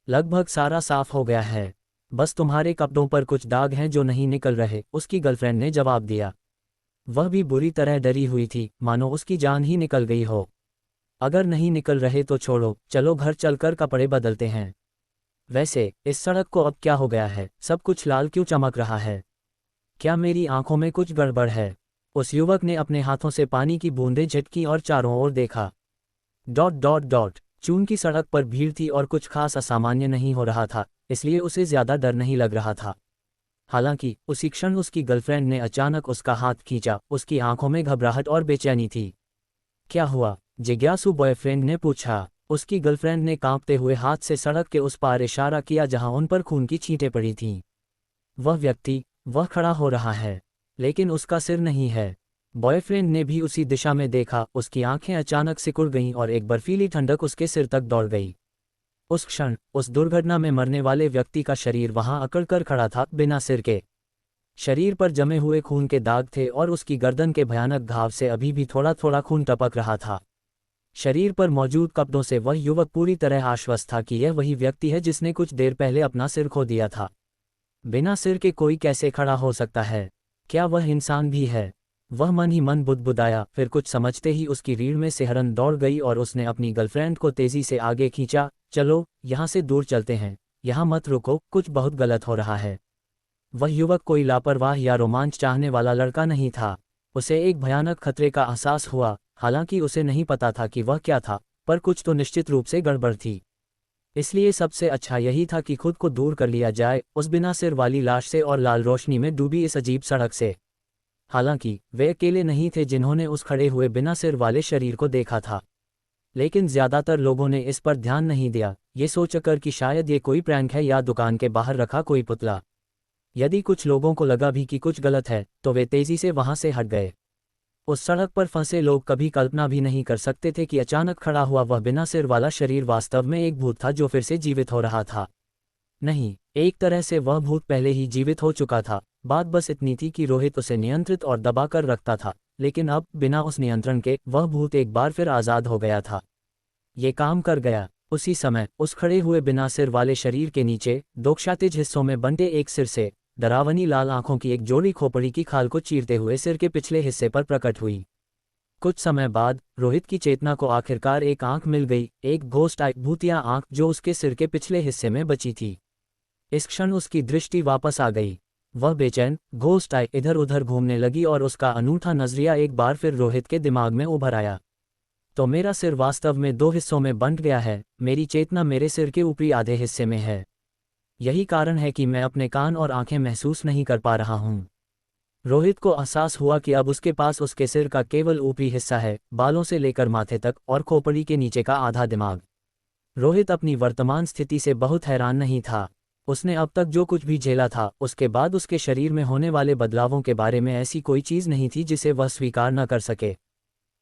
[SPEAKER 1] लगभग सारा साफ हो गया है, बस तुम्हारे कपड़ों पर कुछ दाग हैं जो नहीं निकल रहे, उसकी गर्लफ्रेंड ने जवाब दिया। वह भी बुरी तरह डरी हुई थी, मानो उसकी जान ही निकल गई हो। अगर नहीं निकल रहे तो छोड़ो, चलो घर चलकर कपड़े बदलते हैं। वैसे इस सड़क को अब क्या हो गया है? सब कुछ लाल क्यों चमक रहा है? क्या मेरी आंखों में कुछ गड़बड़ है? उस युवक ने अपने हाथों से पानी की बूंदें झटकी और चारों ओर देखा। चून की सड़क पर भीड़ थी और कुछ खास असामान्य नहीं हो रहा था, इसलिए उसे ज्यादा डर नहीं लग रहा था। हालांकि उसी क्षण उसकी गर्लफ्रेंड ने अचानक उसका हाथ खींचा। उसकी आंखों में घबराहट और बेचैनी थी। क्या हुआ? जिज्ञासु बॉयफ्रेंड ने पूछा। उसकी गर्लफ्रेंड ने कांपते हुए हाथ से सड़क के उस पार इशारा किया जहां उन पर खून की छींटें पड़ी थीं। वह खड़ा हो रहा है, लेकिन उसका सिर नहीं है। बॉयफ्रेंड ने भी उसी दिशा में देखा। उसकी आंखें अचानक सिकुड़ गईं और एक बर्फीली ठंडक उसके सिर तक दौड़ गई। उस क्षण उस दुर्घटना में मरने वाले व्यक्ति का शरीर वहां अकड़कर खड़ा था, बिना सिर के। शरीर पर जमे हुए खून के दाग थे और उसकी गर्दन के भयानक घाव से अभी भी थोड़ा थोड़ा खून टपक रहा था। शरीर पर मौजूद कपड़ों से वह युवक पूरी तरह आश्वस्त था कि यह वही व्यक्ति है जिसने कुछ देर पहले अपना सिर खो दिया था। बिना सिर के कोई कैसे खड़ा हो सकता है? क्या वह इंसान भी है? वह मन ही मन बुदबुदाया। फिर कुछ समझते ही उसकी रीढ़ में सिहरन दौड़ गई और उसने अपनी गर्लफ्रेंड को तेजी से आगे खींचा। चलो यहाँ से दूर चलते हैं, यहाँ मत रुको, कुछ बहुत गलत हो रहा है। वह युवक कोई लापरवाह या रोमांच चाहने वाला लड़का नहीं था। उसे एक भयानक खतरे का एहसास हुआ। हालांकि उसे नहीं पता था कि वह क्या था, पर कुछ तो निश्चित रूप से गड़बड़ थी। इसलिए सबसे अच्छा यही था कि खुद को दूर कर लिया जाए, उस बिना सिर वाली लाश से और लाल रोशनी में डूबी इस अजीब सड़क से। हालांकि वे अकेले नहीं थे जिन्होंने उस खड़े हुए बिना सिर वाले शरीर को देखा था, लेकिन ज्यादातर लोगों ने इस पर ध्यान नहीं दिया, ये सोचकर कि शायद ये कोई प्रैंक है या दुकान के बाहर रखा कोई पुतला। यदि कुछ लोगों को लगा भी कि कुछ गलत है तो वे तेजी से वहां से हट गए। उस सड़क पर फंसे लोग कभी कल्पना भी नहीं कर सकते थे कि अचानक खड़ा हुआ वह बिना सिर वाला शरीर वास्तव में एक भूत था जो फिर से जीवित हो रहा था। नहीं, एक तरह से वह भूत पहले ही जीवित हो चुका था। बात बस इतनी थी कि रोहित उसे नियंत्रित और दबा कर रखता था, लेकिन अब बिना उस नियंत्रण के वह भूत एक बार फिर आज़ाद हो गया था। ये काम कर गया। उसी समय उस खड़े हुए बिना सिर वाले शरीर के नीचे दो क्षैतिज हिस्सों में बंटे एक सिर से डरावनी लाल आंखों की एक जोड़ी खोपड़ी की खाल को चीरते हुए सिर के पिछले हिस्से पर प्रकट हुई। कुछ समय बाद रोहित की चेतना को आखिरकार एक आंख मिल गई, एक घोस्ट आई भूतिया आंख जो उसके सिर के पिछले हिस्से में बची थी। इस क्षण उसकी दृष्टि वापस आ गई। वह बेचैन घोस्ट आई इधर उधर घूमने लगी और उसका अनूठा नजरिया एक बार फिर रोहित के दिमाग में उभर आया। तो मेरा सिर वास्तव में 2 हिस्सों में बंट गया है। मेरी चेतना मेरे सिर के ऊपरी आधे हिस्से में है। यही कारण है कि मैं अपने कान और आंखें महसूस नहीं कर पा रहा हूं। रोहित को एहसास हुआ कि अब उसके पास उसके सिर का केवल ऊपरी हिस्सा है, बालों से लेकर माथे तक और खोपड़ी के नीचे का आधा दिमाग। रोहित अपनी वर्तमान स्थिति से बहुत हैरान नहीं था। उसने अब तक जो कुछ भी झेला था, उसके बाद उसके शरीर में होने वाले बदलावों के बारे में ऐसी कोई चीज़ नहीं थी जिसे वह स्वीकार न कर सके।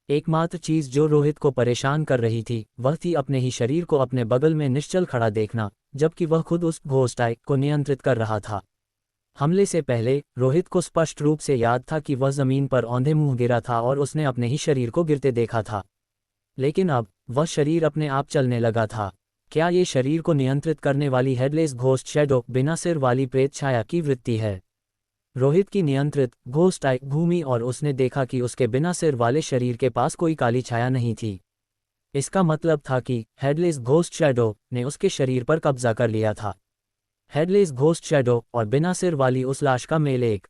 [SPEAKER 1] एकमात्र चीज़ जो रोहित को परेशान कर रही थी, वह थी अपने ही शरीर को अपने बगल में निश्चल खड़ा देखना, जबकि वह खुद उस घोस्ट आय को नियंत्रित कर रहा था। हमले से पहले रोहित को स्पष्ट रूप से याद था कि वह जमीन पर औंधे मुंह गिरा था और उसने अपने ही शरीर को गिरते देखा था। लेकिन अब वह शरीर अपने आप चलने लगा था। क्या ये शरीर को नियंत्रित करने वाली हेडलेस घोस्ट शैडो, बिना सिर वाली प्रेत छाया की वृत्ति है? रोहित की नियंत्रित घोस्ट आई भूमि, और उसने देखा कि उसके बिना सिर वाले शरीर के पास कोई काली छाया नहीं थी। इसका मतलब था कि हेडलेस घोस्ट शैडो ने उसके शरीर पर कब्जा कर लिया था। हेडलेस घोस्ट शैडो और बिना सिर वाली उस लाश का मेल एक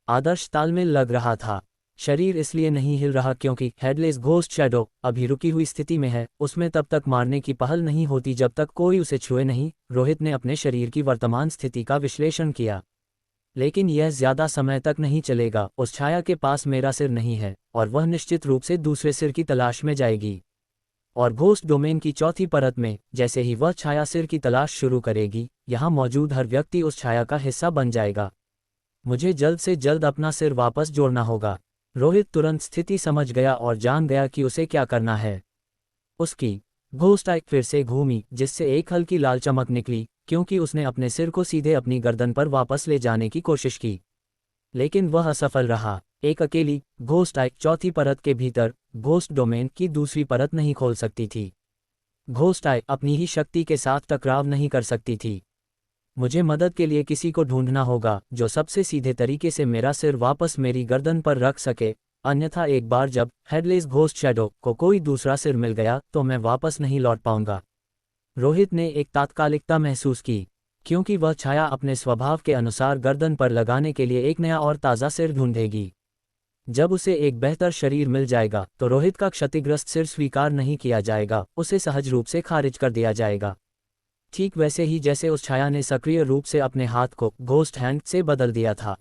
[SPEAKER 1] आदर्श तालमेल लग रहा था। शरीर इसलिए नहीं हिल रहा क्योंकि हेडलेस घोस्ट शैडो अभी रुकी हुई स्थिति में है। उसमें तब तक मारने की पहल नहीं होती जब तक कोई उसे छुए नहीं। रोहित ने अपने शरीर की वर्तमान स्थिति का विश्लेषण किया, लेकिन यह ज्यादा समय तक नहीं चलेगा। उस छाया के पास मेरा सिर नहीं है और वह निश्चित रूप से दूसरे सिर की तलाश में जाएगी। और घोस्ट डोमेन की चौथी परत में जैसे ही वह छाया सिर की तलाश शुरू करेगी, यहाँ मौजूद हर व्यक्ति उस छाया का हिस्सा बन जाएगा। मुझे जल्द से जल्द अपना सिर वापस जोड़ना होगा। रोहित तुरंत स्थिति समझ गया और जान गया कि उसे क्या करना है। उसकी घोस्ट आई फिर से घूमी, जिससे एक हल्की लाल चमक निकली, क्योंकि उसने अपने सिर को सीधे अपनी गर्दन पर वापस ले जाने की कोशिश की, लेकिन वह असफल रहा। एक अकेली घोस्ट आई चौथी परत के भीतर घोस्ट डोमेन की दूसरी परत नहीं खोल सकती थी। घोस्ट आई अपनी ही शक्ति के साथ टकराव नहीं कर सकती थी। मुझे मदद के लिए किसी को ढूंढना होगा जो सबसे सीधे तरीके से मेरा सिर वापस मेरी गर्दन पर रख सके, अन्यथा एक बार जब हेडलेस घोस्ट शैडो को कोई दूसरा सिर मिल गया तो मैं वापस नहीं लौट पाऊंगा। रोहित ने एक तात्कालिकता महसूस की, क्योंकि वह छाया अपने स्वभाव के अनुसार गर्दन पर लगाने के लिए एक नया और ताज़ा सिर ढूंढेगी। जब उसे एक बेहतर शरीर मिल जाएगा तो रोहित का क्षतिग्रस्त सिर स्वीकार नहीं किया जाएगा, उसे सहज रूप से खारिज कर दिया जाएगा। ठीक वैसे ही जैसे उस छाया ने सक्रिय रूप से अपने हाथ को घोस्ट हैंड से बदल दिया था।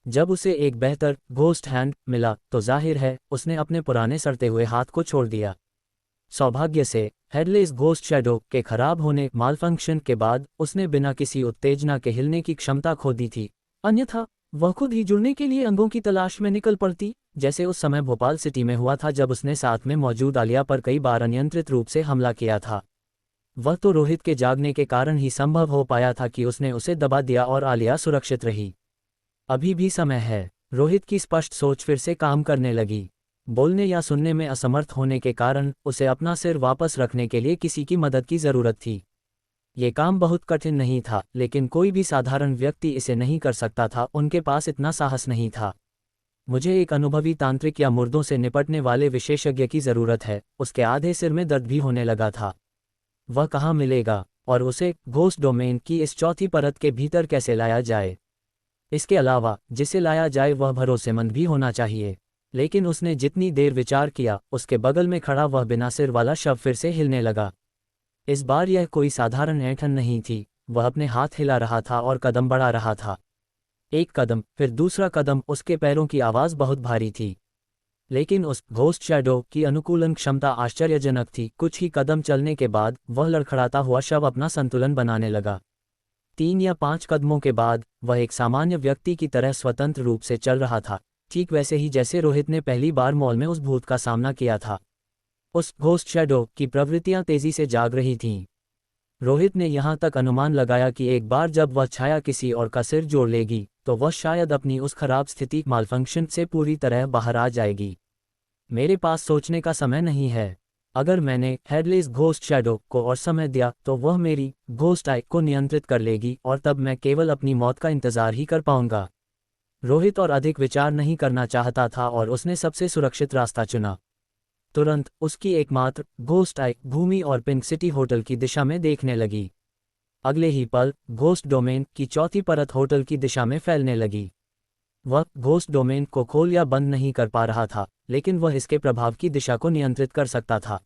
[SPEAKER 1] जब उसे एक बेहतर घोस्ट हैंड मिला तो जाहिर है उसने अपने पुराने सड़ते हुए हाथ को छोड़ दिया। सौभाग्य से हेडलेस घोस्ट शैडो के खराब होने मालफंक्शन के बाद उसने बिना किसी उत्तेजना के हिलने की क्षमता खो दी थी, अन्यथा वह खुद ही जुड़ने के लिए अंगों की तलाश में निकल पड़ती, जैसे उस समय भोपाल सिटी में हुआ था जब उसने साथ में मौजूद आलिया पर कई बार अनियंत्रित रूप से हमला किया था। वह तो रोहित के जागने के कारण ही संभव हो पाया था कि उसने उसे दबा दिया और आलिया सुरक्षित रही। अभी भी समय है। रोहित की स्पष्ट सोच फिर से काम करने लगी। बोलने या सुनने में असमर्थ होने के कारण उसे अपना सिर वापस रखने के लिए किसी की मदद की जरूरत थी। ये काम बहुत कठिन नहीं था, लेकिन कोई भी साधारण व्यक्ति इसे नहीं कर सकता था। उनके पास इतना साहस नहीं था। मुझे एक अनुभवी तांत्रिक या मुर्दों से निपटने वाले विशेषज्ञ की जरूरत है। उसके आधे सिर में दर्द भी होने लगा था। वह कहाँ मिलेगा और उसे घोस्ट डोमेन की इस चौथी परत के भीतर कैसे लाया जाए? इसके अलावा जिसे लाया जाए वह भरोसेमंद भी होना चाहिए। लेकिन उसने जितनी देर विचार किया, उसके बगल में खड़ा वह बिना सिर वाला शव फिर से हिलने लगा। इस बार यह कोई साधारण ऐंठन नहीं थी। वह अपने हाथ हिला रहा था और कदम बढ़ा रहा था। एक कदम, फिर दूसरा कदम। उसके पैरों की आवाज़ बहुत भारी थी, लेकिन उस घोस्ट शैडो की अनुकूलन क्षमता आश्चर्यजनक थी। कुछ ही कदम चलने के बाद वह लड़खड़ाता हुआ शव अपना संतुलन बनाने लगा। 3 या 5 कदमों के बाद वह एक सामान्य व्यक्ति की तरह स्वतंत्र रूप से चल रहा था, ठीक वैसे ही जैसे रोहित ने पहली बार मॉल में उस भूत का सामना किया था। उस घोस्ट शैडो की प्रवृत्तियां तेजी से जाग रही थीं। रोहित ने यहां तक अनुमान लगाया कि एक बार जब वह छाया किसी और का सिर जोड़ लेगी तो वह शायद अपनी उस खराब स्थिति मालफंक्शन से पूरी तरह बाहर आ जाएगी। मेरे पास सोचने का समय नहीं है। अगर मैंने हेडलेस घोस्ट शैडो को और समय दिया तो वह मेरी घोस्ट आई को नियंत्रित कर लेगी और तब मैं केवल अपनी मौत का इंतजार ही कर पाऊंगा। रोहित और अधिक विचार नहीं करना चाहता था और उसने सबसे सुरक्षित रास्ता चुना। तुरंत उसकी एकमात्र घोस्ट आई भूमि और पिंक सिटी होटल की दिशा में देखने लगी। अगले ही पल घोस्ट डोमेन की चौथी परत होटल की दिशा में फैलने लगी। वह घोस्ट डोमेन को खोल या बंद नहीं कर पा रहा था, लेकिन वह इसके प्रभाव की दिशा को नियंत्रित कर सकता था।